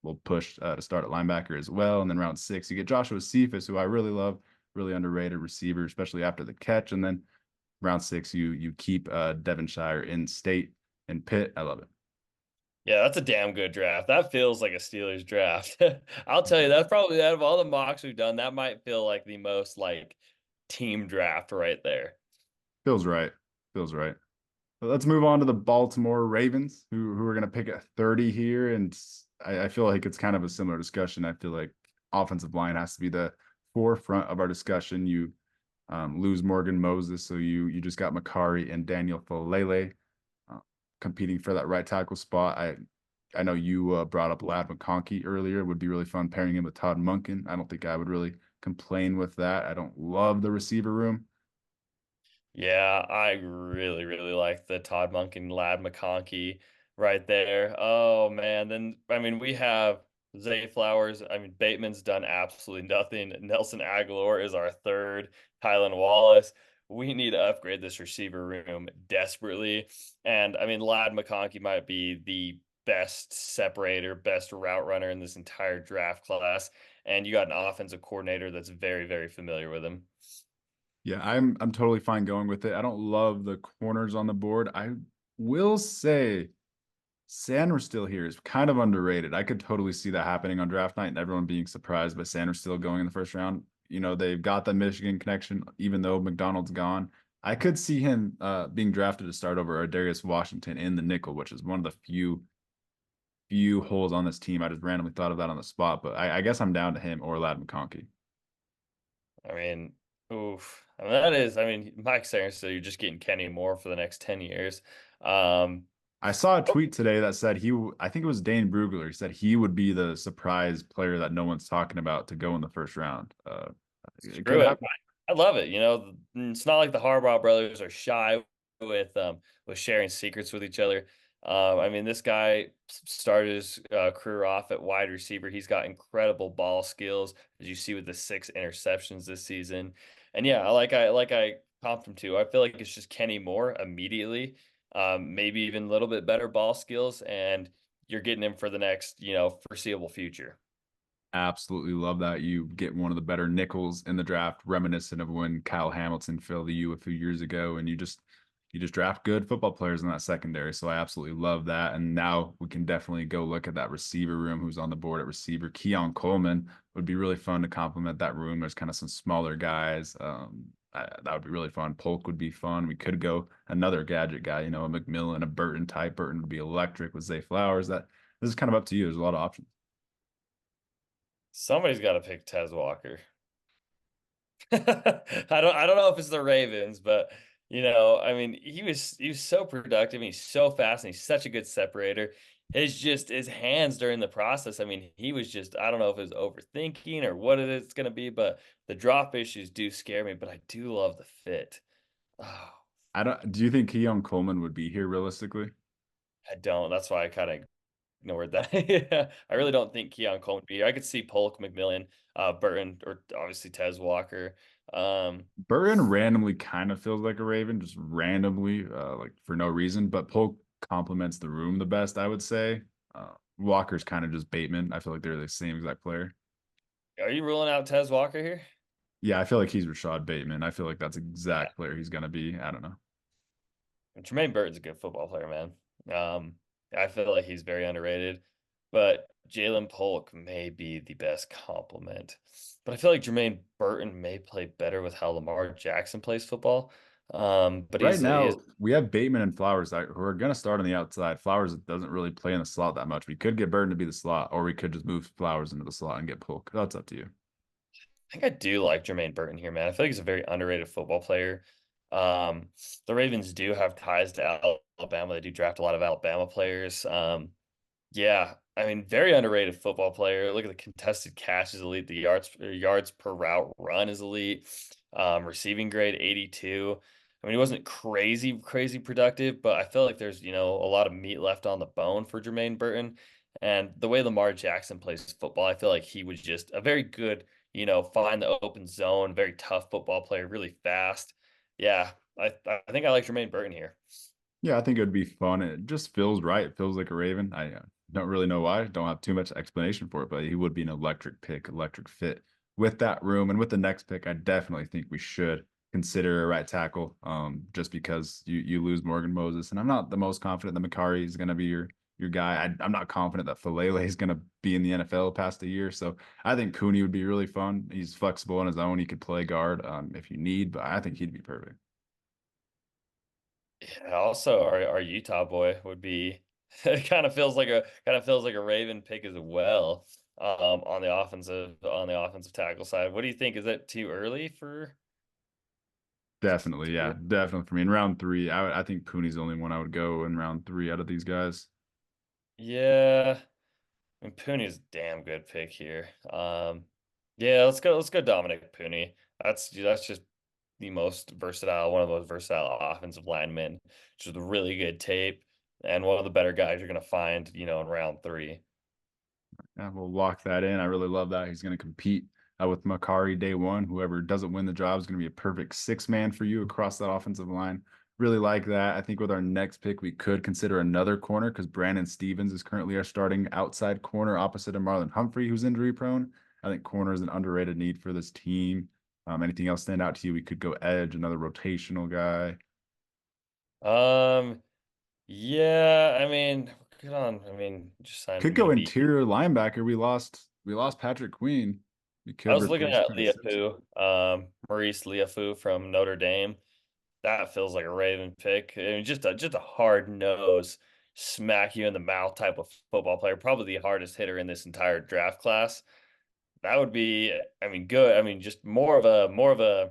will push to start at linebacker as well. And then round six, you get Joshua Cephas, who I really love, really underrated receiver, especially after the catch. And then round six, you keep Devonshire in state and Pitt. I love it. Yeah, that's a damn good draft. That feels like a Steelers draft. I'll tell you, that's probably out of all the mocks we've done, that might feel like the most like team draft right there. Feels right. Feels right. But let's move on to the Baltimore Ravens, who are going to pick at 30 here. And I feel like it's kind of a similar discussion. I feel like offensive line has to be the forefront of our discussion. lose Morgan Moses, so you just got Makari and Daniel Falele uh, competing for that right tackle spot. I know you brought up Lad McConkey earlier. It would be really fun pairing him with Todd Munkin. I don't think I would really complain with that. I don't love the receiver room. Yeah, I really, really like the Todd Monk and Lad McConkey right there. Oh man, then I mean we have Zay Flowers. I mean Bateman's done absolutely nothing. Nelson Aguilar is our third. Tylan Wallace. We need to upgrade this receiver room desperately. And I mean Lad McConkey might be the best separator, best route runner in this entire draft class. And you got an offensive coordinator that's very, very familiar with him. Yeah, I'm totally fine going with it. I don't love the corners on the board. I will say Sanders still here is kind of underrated. I could totally see that happening on draft night and everyone being surprised by Sanders still going in the first round. You know, they've got the Michigan connection, even though McDonald's gone. I could see him being drafted to start over Darius Washington in the nickel, which is one of the few holes on this team. I just randomly thought of that on the spot, but I guess I'm down to him or Lad McConkey. I mean, oof. I mean, that is, I mean, Mike saying so you're just getting Kenny Moore for the next 10 years. Um, I saw a tweet today that said I think it was Dane Brugler. He said he would be the surprise player that no one's talking about to go in the first round. It could Screw it. happen. I love it. You know, it's not like the Harbaugh brothers are shy with sharing secrets with each other. I mean, this guy started his career off at wide receiver. He's got incredible ball skills, as you see with the 6 interceptions this season. And yeah, I comped him to. I feel like it's just Kenny Moore immediately. Maybe even a little bit better ball skills, and you're getting him for the next, foreseeable future. Absolutely love that. You get one of the better nickels in the draft, reminiscent of when Kyle Hamilton filled the U a few years ago, and you just draft good football players in that secondary. So I absolutely love that. And now we can definitely go look at that receiver room who's on the board at receiver. Keon Coleman would be really fun to complement that room. There's kind of some smaller guys. That would be really fun. Polk would be fun. We could go another gadget guy, you know, a McMillan, a Burton type. Burton would be electric with Zay Flowers. That this is kind of up to you. There's a lot of options. Somebody's got to pick Tez Walker. I don't know if it's the Ravens, but I mean, he was so productive and he's so fast and he's such a good separator. His hands during the process, I mean, he was just I don't know if it was overthinking or what it is going to be, but the drop issues do scare me, but I do love the fit. Oh, I don't. Do you think Keon Coleman would be here realistically? I don't. That's why I kind of ignored that. Yeah, I really don't think Keon Coleman would be here. I could see Polk, McMillan, Burton, or obviously Tez Walker. Um, Burton randomly kind of feels like a Raven, just randomly, like for no reason. But Polk complements the room the best, I would say. Walker's kind of just Bateman. I feel like they're the same exact player. are you ruling out Tez Walker here? Yeah, I feel like he's Rashad Bateman. I feel like that's exact player he's gonna be. I don't know. Jermaine Burton's a good football player, man. Um, I feel like he's very underrated, but Jalen Polk may be the best compliment. But I feel like Jermaine Burton may play better with how Lamar Jackson plays football. But Right he's now, we have Bateman and Flowers who are gonna start on the outside. Flowers doesn't really play in the slot that much. We could get Burton to be the slot, or we could just move Flowers into the slot and get Polk. That's up to you. I think I do like Jermaine Burton here, man. I feel like he's a very underrated football player. Um, the Ravens do have ties to Alabama. They do draft a lot of Alabama players. Yeah, I mean, very underrated football player. Look at the contested catch is elite. The yards per route run is elite. Receiving grade 82. I mean, he wasn't crazy, crazy productive, but I feel like there's, a lot of meat left on the bone for Jermaine Burton. And the way Lamar Jackson plays football, I feel like he was just a very good, find the open zone, very tough football player, really fast. Yeah, I think I like Jermaine Burton here. Yeah, I think it would be fun. It just feels right. It feels like a Raven. I don't really know why. Don't have too much explanation for it, but he would be an electric pick, electric fit with that room. And with the next pick, I definitely think we should consider a right tackle. Just because you lose Morgan Moses, and I'm not the most confident that Makari is going to be your guy. I'm not confident that Falele is going to be in the NFL past a year. So I think Cooney would be really fun. He's flexible on his own. He could play guard if you need, but I think he'd be perfect. Yeah, also, our Utah boy would be it kind of feels like a Raven pick as well. On the offensive tackle side. What do you think? Is that too early for? Definitely, yeah, definitely for me in round three. I think Pooney's the only one I would go in round three out of these guys. Yeah, and Pooney's a damn good pick here. Yeah, let's go Dominic Pooney. That's just the most versatile, one of the most versatile offensive linemen. Just really good tape and one of the better guys you're gonna find, in round three. Yeah, we'll lock that in. I really love that. He's going to compete with Makari day one. Whoever doesn't win the job is going to be a perfect six man for you across that offensive line. Really like that. I think with our next pick, we could consider another corner because Brandon Stevens is currently our starting outside corner opposite of Marlon Humphrey, who's injury prone. I think corner is an underrated need for this team. Anything else stand out to you? We could go edge, another rotational guy. Um, yeah, I mean, good on. I mean, just Could signed go maybe. interior linebacker. We lost Patrick Queen. We I could was looking replace at Trent Simpson. Leafu, Maurice Leafu from Notre Dame. That feels like a Raven pick. I mean, just a hard nose, smack you in the mouth type of football player. Probably the hardest hitter in this entire draft class. That would be, I mean, good. I mean, just more of a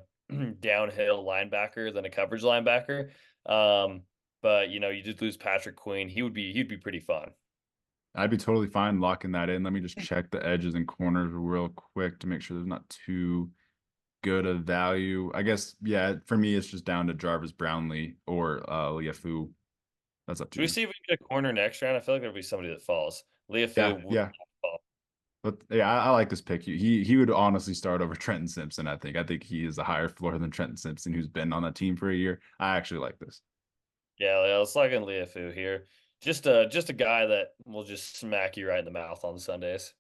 downhill linebacker than a coverage linebacker. Um, but you did lose Patrick Queen. He'd be pretty fun. I'd be totally fine locking that in. Let me just check the edges and corners real quick to make sure there's not too good of value. I guess, yeah, for me, it's just down to Jarvis Brownlee or Liafu. That's up to Should we you. see if we can get a corner next round? I feel like there'll be somebody that falls. Yeah, Leafu would yeah. not fall. But yeah, I like this pick. He would honestly start over Trenton Simpson, I think. I think he is a higher floor than Trenton Simpson, who's been on the team for a year. I actually like this. Yeah, let's lock in Leafu here. Just a guy that will just smack you right in the mouth on Sundays.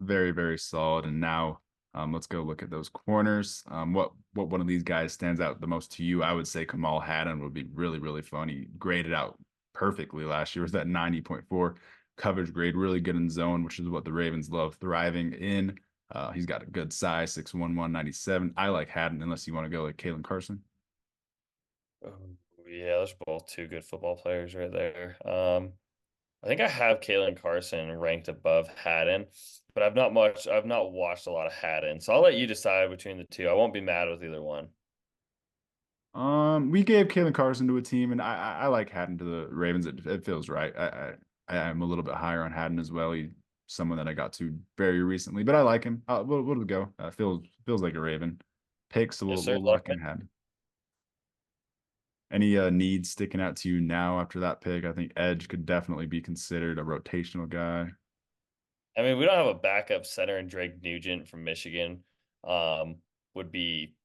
Very, very solid. And now let's go look at those corners. What one of these guys stands out the most to you? I would say Kamal Haddon would be really, really fun. He graded out perfectly last year. Was that 90.4 coverage grade, really good in zone, which is what the Ravens love thriving in. He's got a good size, 6'1", 197. I like Haddon unless you want to go like Kalen Carson. Oh, yeah, those are both two good football players right there. I think I have Kalen Carson ranked above Haddon, but I've not watched a lot of Haddon. So I'll let you decide between the two. I won't be mad with either one. We gave Kalen Carson to a team, and I like Haddon to the Ravens. It feels right. I'm a little bit higher on Haddon as well. He's someone that I got to very recently, but I like him. We'll go. Feels like a Raven pick, so Yes, sir. we'll lock in Haddon. Any needs sticking out to you now after that pick? I think Edge could definitely be considered a rotational guy. I mean, we don't have a backup center, and Drake Nugent from Michigan would be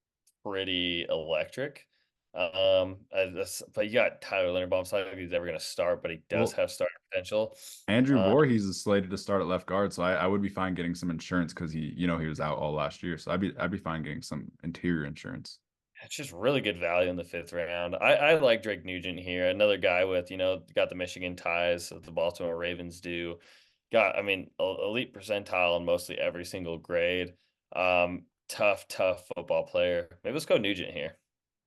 pretty electric. But you got Tyler Linderbaum. It's not like he's ever going to start, but he does Well, have starting potential. Andrew Uh, Voorhees is slated to start at left guard, so I would be fine getting some insurance because he was out all last year. So I'd be fine getting some interior insurance. it's just really good value in the fifth round. I like Drake Nugent here, another guy with got the Michigan ties that the Baltimore Ravens do. Got, I mean, elite percentile in mostly every single grade. Tough football player. Maybe let's go Nugent here.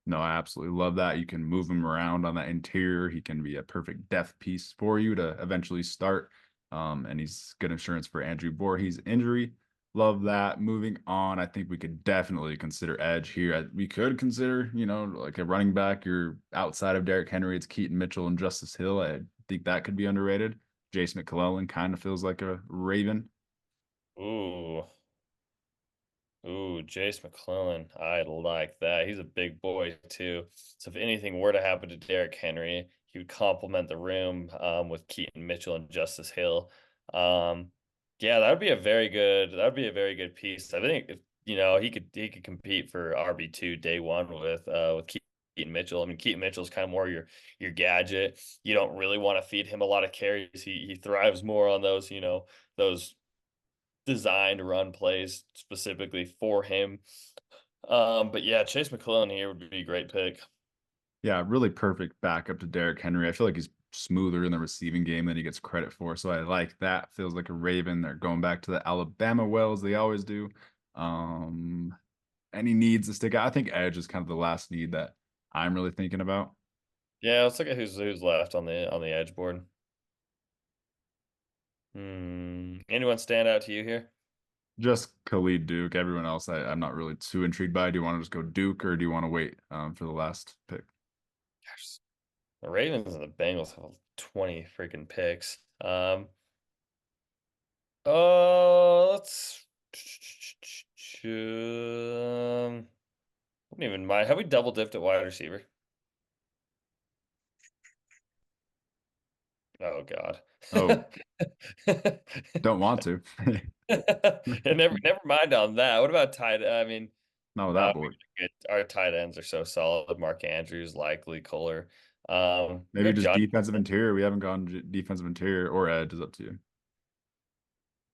No, I absolutely love that. You can move him around on that interior. He can be a perfect depth piece for you to eventually start. And he's good insurance for Andrew Voorhees' injury. Love that. Moving on, I think we could definitely consider edge here. We could consider, like a running back. You're outside of Derrick Henry. It's Keaton Mitchell and Justice Hill. I think that could be underrated. Jace McClellan kind of feels like a Raven. Ooh, Jace McClellan. I like that. He's a big boy too. So if anything were to happen to Derrick Henry, he would complement the room with Keaton Mitchell and Justice Hill. Um, yeah, that would be a very good piece. I think if he could compete for RB2 day one with Keaton Mitchell. I mean, Keaton Mitchell's kind of more your gadget. You don't really want to feed him a lot of carries. He thrives more on those designed run plays specifically for him. But yeah, Chase McClellan here would be a great pick. Yeah, really perfect backup to Derrick Henry. I feel like he's smoother in the receiving game than he gets credit for. So I like that. Feels like a Raven. They're going back to the Alabama wells they always do. Um, any needs to stick out? I think edge is kind of the last need that I'm really thinking about. Yeah, let's look at who's left on the edge board. Anyone stand out to you here? Just Khalid Duke. Everyone else, I'm not really too intrigued by. Do you want to just go Duke or do you want to wait for the last pick? Gosh, the Ravens and the Bengals have 20 freaking picks. Let's. Wouldn't even mind. Have we double dipped at wide receiver? Oh God. Oh, don't want to. And never mind on that. What about tight? I mean, Not with that board. our tight ends are so solid. Mark Andrews, likely Kohler. We Maybe have just John. defensive interior. We haven't gone defensive interior or edge is up to you.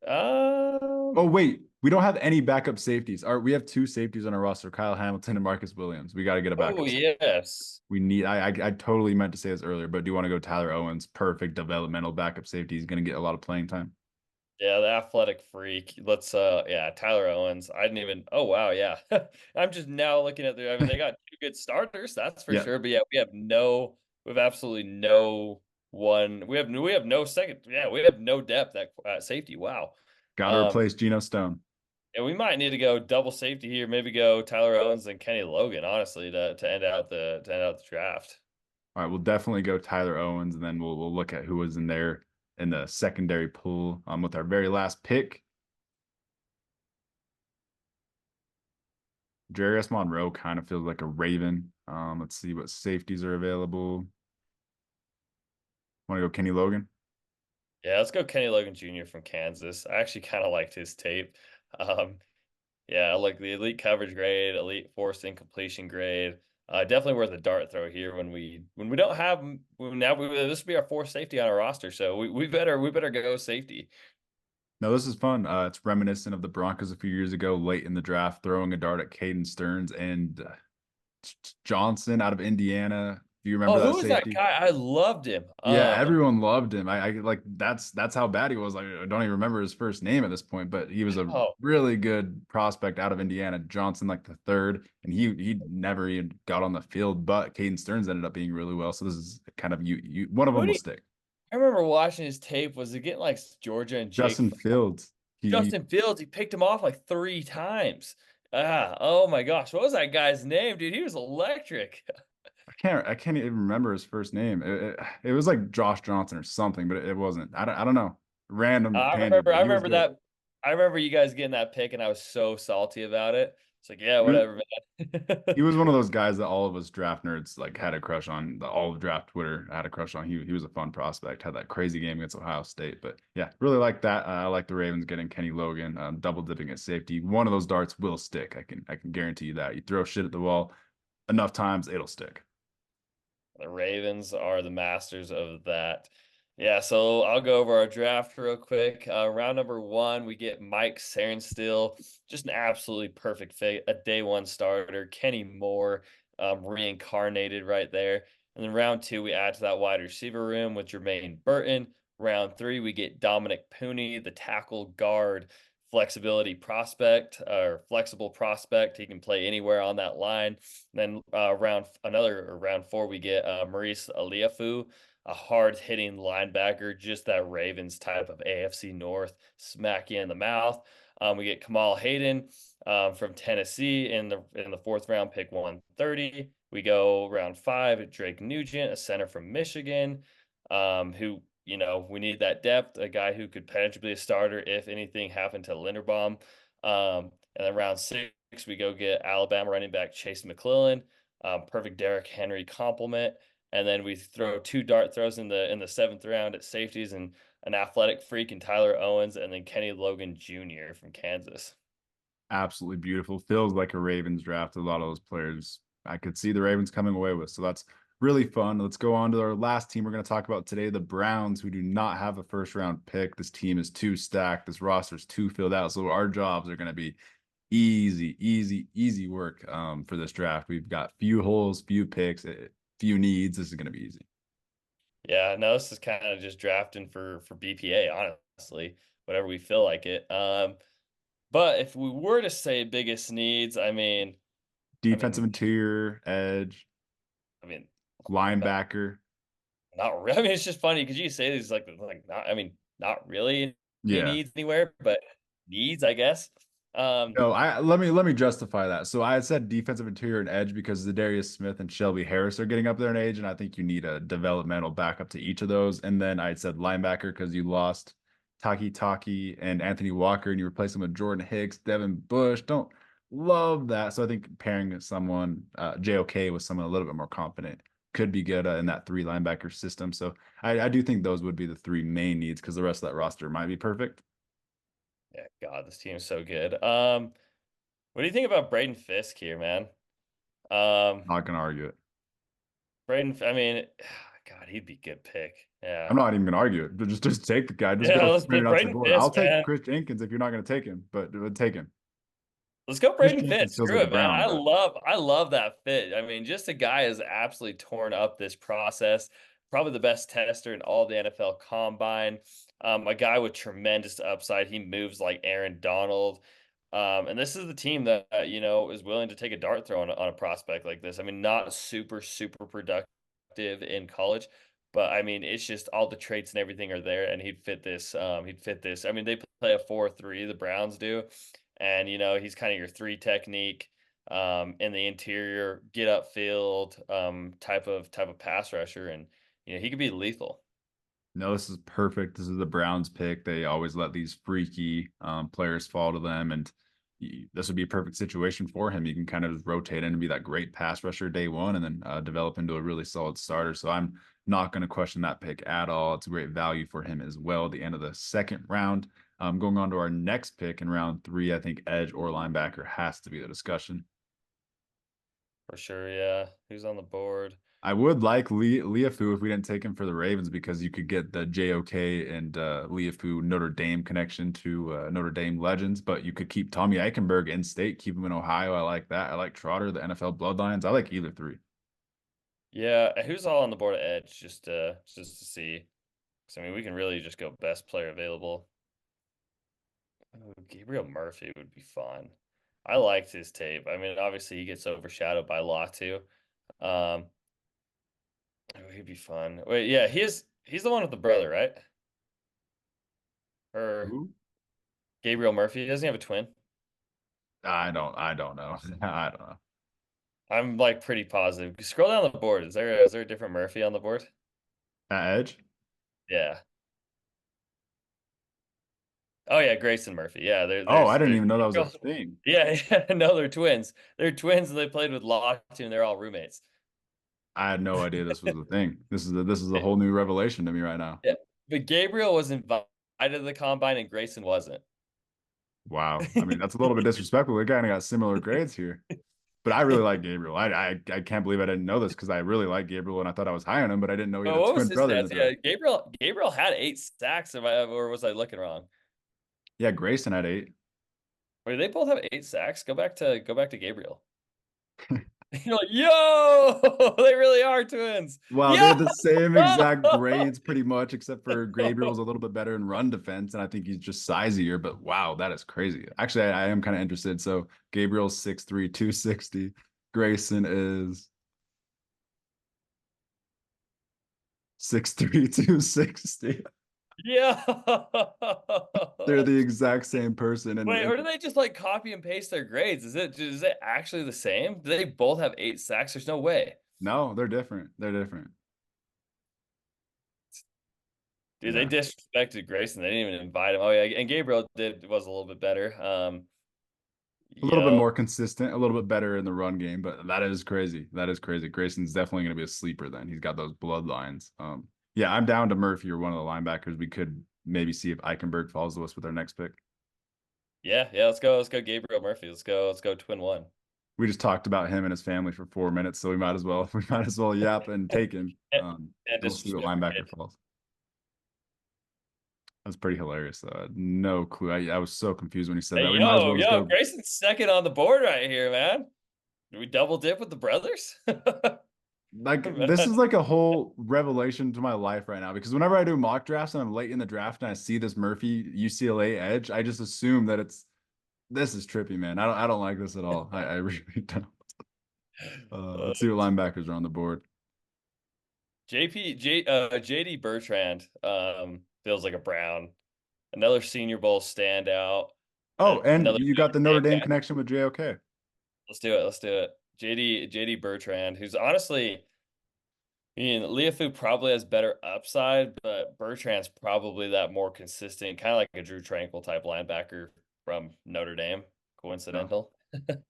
Oh, Um. wait. We don't have any backup safeties. We have two safeties on our roster, Kyle Hamilton and Marcus Williams. We got to get a Oh backup safety. yes. We need, I totally meant to say this earlier, but do you want to go Tyler Owens? Perfect developmental backup safety. He's going to get a lot of playing time. Yeah, the athletic freak. Let's yeah, Tyler Owens. I didn't even oh wow, yeah. I'm just now looking at I mean they got two good starters, that's for Yeah. sure. But yeah, we have absolutely no one. We have no second. Yeah, we have no depth at safety. Wow. Got to Um replace Geno Stone. and we might need to go double safety here, maybe go Tyler Owens and Kenny Logan, honestly, to end out the draft. All right, we'll definitely go Tyler Owens, and then we'll look at who was in there in the secondary pool with our very last pick. Jarius Monroe kind of feels like a Raven. Let's see what safeties are available. Want to go Kenny Logan? Yeah, let's go Kenny Logan Jr. from Kansas. I actually kind of liked his tape. Um, Yeah, like the elite coverage grade, elite forced incompletion grade. Definitely worth a dart throw here when we don't have now this would be our fourth safety on our roster, so we better go safety. No, this is fun. It's reminiscent of the Broncos a few years ago, late in the draft, throwing a dart at Caden Stearns and Johnson out of Indiana. Do you remember Oh, that who was that safety? guy? I loved him. Yeah, everyone loved him. I like that's how bad he was. Like I don't even remember his first name at this point, but he was a Oh, really good prospect out of Indiana. Johnson, like the third, and he never even got on the field. But Caden Stearns ended up being really well. So this is kind of you one of who them will did stick. I remember watching his tape. Was it getting like Georgia and Justin Fields. He Justin Fields? He picked him off like three times. Oh my gosh, what was that guy's name, dude? He was electric. I can't even remember his first name. It was like Josh Johnson or something, but it wasn't. I don't know. Random tangent, but I he was remember good. that. I remember you guys getting that pick, and I was so salty about it. It's like, yeah, He was, whatever, man. he was one of those guys that all of us draft nerds like had a crush on. All of draft Twitter had a crush on. He was a fun prospect. Had that crazy game against Ohio State, but yeah, really like that. I like the Ravens getting Kenny Logan, double dipping at safety. One of those darts will stick. I can guarantee you that. You throw shit at the wall enough times, it'll stick. The Ravens are the masters of that. Yeah, so I'll go over our draft real quick. Round number one, we get Mike Sarenstill, just an absolutely perfect fit, a day one starter. Kenny Moore, reincarnated right there. And then round two, we add to that wide receiver room with Jermaine Burton. Round three, we get Dominic Pooney, the tackle guard flexibility prospect or flexible prospect. He can play anywhere on that line. And then round four, we get Maurice Aliafu, a hard hitting linebacker, just that Ravens type of AFC North, smack you in the mouth. We get Kamal Hayden from Tennessee in the fourth round, pick 130. We go round five, Drake Nugent, a center from Michigan, who we need that depth, a guy who could potentially be a starter if anything happened to Linderbaum. And then round six, we go get Alabama running back Chase McClellan, perfect Derrick Henry complement. And then we throw two dart throws in the seventh round at safeties and an athletic freak in Tyler Owens, and then Kenny Logan Jr. from Kansas. Absolutely beautiful. Feels like a Ravens draft. A lot of those players I could see the Ravens coming away with. So that's really fun. Let's go on to our last team we're going to talk about today, the Browns, who do not have a first round pick. This team is too stacked. This roster is too filled out. So our jobs are going to be easy, easy, easy work for this draft. We've got few holes, few picks, few needs. This is going to be easy. Yeah, no, this is kind of just drafting for BPA, honestly, whatever we feel like it. But if we were to say biggest needs, I Defensive mean, interior, edge, I mean, not linebacker. not really. I mean, it's just funny because you say these like not. I mean, not really any Yeah. needs anywhere, but. needs, I guess. Um, No, I let me justify that. So I had said defensive interior and edge because Darius Smith and Shelby Harris are getting up there in age, and I think you need a developmental backup to each of those. And then I had said linebacker because you lost Taki and Anthony Walker, and you replaced them with Jordan Hicks, Devin Bush. Don't love that. So I think pairing someone JOK with someone a little bit more confident could be good in that three linebacker system. So I do think those would be the three main needs because the rest of that roster might be perfect. yeah, God, this team is so good. What do you think about Braden Fisk here, man? Um, Not gonna argue it. I mean, God, he'd be a good pick. I'm Yeah. not even gonna argue it. Just take the guy. Just Yeah, go let's straight put out to the Braden board. I'll Fisk, take man. Chris Jenkins if you're not gonna take him, but take him. Let's go Chris Braden Jenkins Fitz. feels Screw like a it, man. Brown, but I love that fit. I mean, just a guy has absolutely torn up this process. Probably the best tester in all the NFL combine. A guy with tremendous upside. He moves like Aaron Donald. And this is the team that is willing to take a dart throw on a prospect like this. I mean, not super productive in college, but I mean, it's just all the traits and everything are there, and he'd fit this. He'd fit this. I mean, they play a 4-3. The Browns do, and he's kind of your three technique in the interior, get upfield type of pass rusher, and he could be lethal no, this is perfect. This is the Browns pick. They always let these freaky players fall to them, and this would be a perfect situation for him. You can kind of just rotate in and be that great pass rusher day one, and then develop into a really solid starter. So I'm not going to question that pick at all. It's a great value for him as well. At the end of the second round, going on to our next pick in round three, I think edge or linebacker has to be the discussion. for sure. Yeah, who's on the board? I would like Leafu if we didn't take him for the Ravens because you could get the JOK and Leafu Notre Dame connection to Notre Dame legends, but you could keep Tommy Eichenberg in state, keep him in Ohio. I like that. I like Trotter, the NFL bloodlines. I like either three. Yeah, who's all on the board at edge? Just to see. 'Cause, I mean, we can really just go best player available. Ooh, Gabriel Murphy would be fun. I liked his tape. I mean, obviously he gets overshadowed by Law too. Um, he'd be fun. Wait, yeah, he's the one with the brother, right? Or Who? Gabriel Murphy. Doesn't he have a twin? I don't know. I don't know. I'm like pretty positive. Scroll down the board. Is there a different Murphy on the board? Edge? Yeah. Oh yeah, Grayson Murphy. Yeah, Oh, I didn't even know that was a thing. yeah, yeah, no, they're twins. They're twins and they played with Law too, and they're all roommates. I had no idea this was a thing. This is a whole new revelation to me right now. Yeah. But Gabriel was invited to the combine and Grayson wasn't. Wow. I mean, that's a little bit disrespectful. We kind of got similar grades here. But I really like Gabriel. I can't believe I didn't know this because I really like Gabriel and I thought I was high on him, but I didn't know he had Oh, a what was twin his brother in the stats? Yeah, draft. Gabriel had 8 sacks, or was I looking wrong? Yeah, Grayson had 8. Wait, they both have 8 sacks. Go back to Gabriel. You're like, yo, they really are twins. Wow, they Yo, had the same exact grades pretty much, except for Gabriel's a little bit better in run defense, and I think he's just sizier. But wow, that is crazy. Actually, I am kind of interested. So Gabriel's 6'3", 260. Grayson is 6'3", 260. yeah. They're the exact same person. Wait, or do they just like copy and paste their grades? Is it actually the same? Do they both have 8 sacks? There's no way. No, they're different. They're different. Dude, they Yeah. disrespected Grayson. They didn't even invite him. Oh yeah, and Gabriel was a little bit better. A little bit Yo, more consistent, a little bit better in the run game, but that is crazy. That is crazy. Grayson's definitely going to be a sleeper then. He's got those bloodlines. Yeah, I'm down to Murphy or one of the linebackers. We could maybe see if Eichenberg falls to us with our next pick. yeah. Let's go, Gabriel Murphy. Let's go, twin one. We just talked about him and his family for 4 minutes, so we might as well we might as well yap and take him. And, and And we'll see what disrespect your linebacker kid. falls. That's pretty hilarious though. I had no clue. I was so confused when he said Hey, that. We might as well just yo, go. Grayson's second on the board right here, man. Do we double dip with the brothers? Like this is like a whole revelation to my life right now because whenever I do mock drafts and I'm late in the draft and I see this Murphy UCLA edge, I just assume that it's this is trippy, man. I don't like this at all. I really don't. Uh, Let's see what linebackers are on the board. JD Bertrand feels like a Brown. Another Senior Bowl standout. Oh, and Another you got the Notre Dame Dame guy. connection with JOK. Let's do it. Let's do it. JD Bertrand, who's honestly, I mean, Leafu probably has better upside, but Bertrand's probably that more consistent, kind of like a Drew Tranquil type linebacker from Notre Dame. No, Coincidental.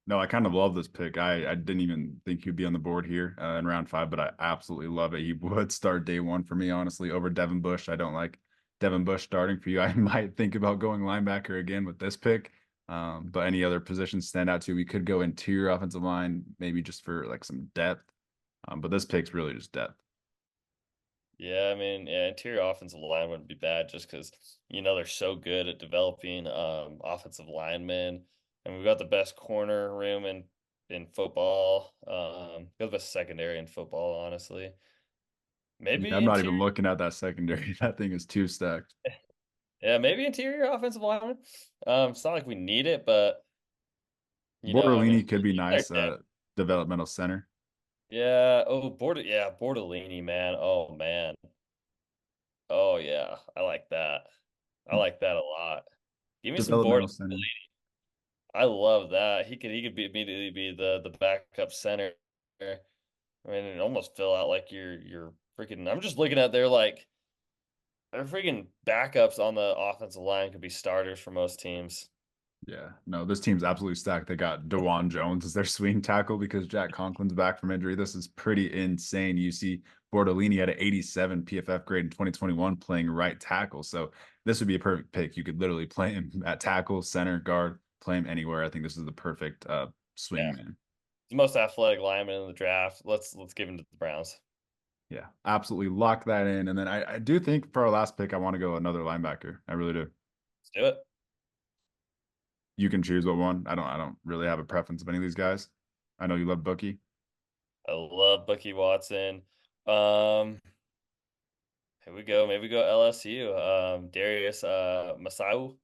no, I kind of love this pick. I didn't even think he'd be on the board here in round 5, but I absolutely love it. He would start day 1 for me, honestly, over Devin Bush. I don't like Devin Bush starting for you. I might think about going linebacker again with this pick. But any other positions stand out to you? We could go interior offensive line, maybe just for like some depth. But this pick's really just depth. Yeah, I mean, yeah, interior offensive line wouldn't be bad just because they're so good at developing offensive linemen, and we've got the best corner room in football. Got the best secondary in football, honestly. Yeah, Maybe I'm not even interior, looking at that secondary. That thing is too stacked. yeah, maybe interior offensive lineman. It's not like we need it, but I mean, Bortolini could be they're nice. dead. Developmental center. Yeah. Oh, Bordellini, man. Oh man. Oh yeah, I like that. I like that a lot. Give me some Developmental Bordellini. center. I love that. He could immediately be the backup center. I mean, it almost fill out like you're freaking. I'm just looking at their freaking backups on the offensive line could be starters for most teams. Yeah, no, this team's absolutely stacked. They got DeJuan Jones as their swing tackle because Jack Conklin's back from injury. This is pretty insane. You see, Bortolini had an 87 PFF grade in 2021 playing right tackle. So this would be a perfect pick. You could literally play him at tackle, center, guard, play him anywhere. I think this is the perfect swing Yeah, man. the most athletic lineman in the draft. Let's give him to the Browns. Yeah, absolutely lock that in. And then I do think for our last pick, I want to go another linebacker. I really do. Let's do it. You can choose what one. I don't really have a preference of any of these guys. I know you love Bookie. I love Bucky Watson. Um, Here we go. Maybe go LSU. Darius Masau.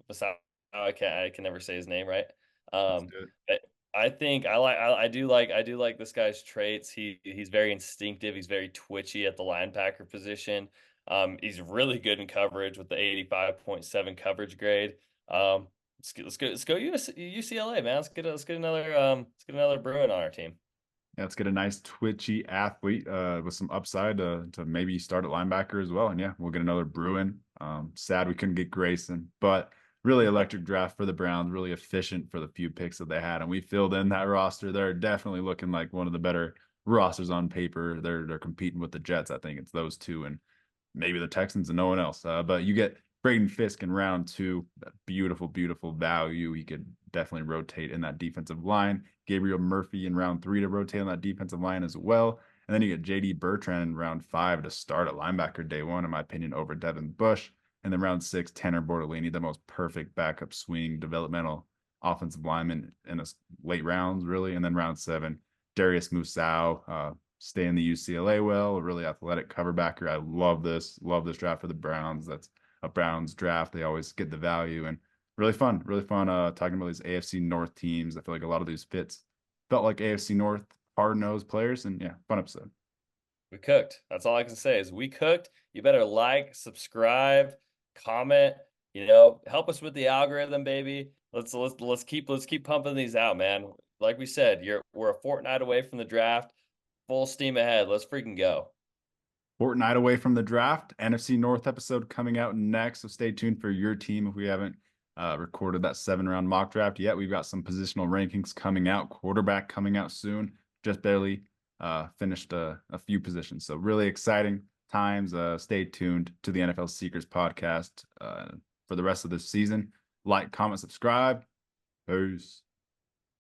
I can never say his name right. Let's Um, do it. I I think I do like this guy's traits. He's very instinctive. He's very twitchy at the linebacker position. He's really good in coverage with the 85.7 coverage grade. Let's go UCLA, man. Let's get another Bruin on our team. Yeah, let's get a nice twitchy athlete with some upside to maybe start at linebacker as well. And yeah, we'll get another Bruin. Sad we couldn't get Grayson, but really electric draft for the Browns, really efficient for the few picks that they had. And we filled in that roster. They're definitely looking like one of the better rosters on paper. They're competing with the Jets. I think it's those two and maybe the Texans and no one else. But you get Braden Fisk in round 2, that beautiful, beautiful value. He could definitely rotate in that defensive line. Gabriel Murphy in round 3 to rotate on that defensive line as well. And then you get JD Bertrand in round 5 to start at linebacker day 1, in my opinion, over Devin Bush. And then round 6, Tanner Bortolini, the most perfect backup swing developmental offensive lineman in the late rounds, really. And then round 7, Darius Musau, stay in the UCLA well, a really athletic cover backer. I love this draft for the Browns. That's a Browns draft. They always get the value and really fun talking about these AFC North teams. I feel like a lot of these felt like AFC North hard-nosed players and yeah, fun episode. We cooked. That's all I can say is we cooked. You better like, subscribe, comment, help us with the algorithm, baby. Let's keep pumping these out, man. Like we said, we're a fortnight away from the draft. Full steam ahead. Let's freaking go. Fortnight away from the draft. NFC North episode coming out next. So stay tuned for your team if we haven't recorded that 7-round mock draft yet. We've got some positional rankings coming out, quarterback coming out soon. Just barely finished a few positions. So really exciting times. Stay tuned to the NFL Secrets podcast for the rest of this season. Like, comment, subscribe. Peace.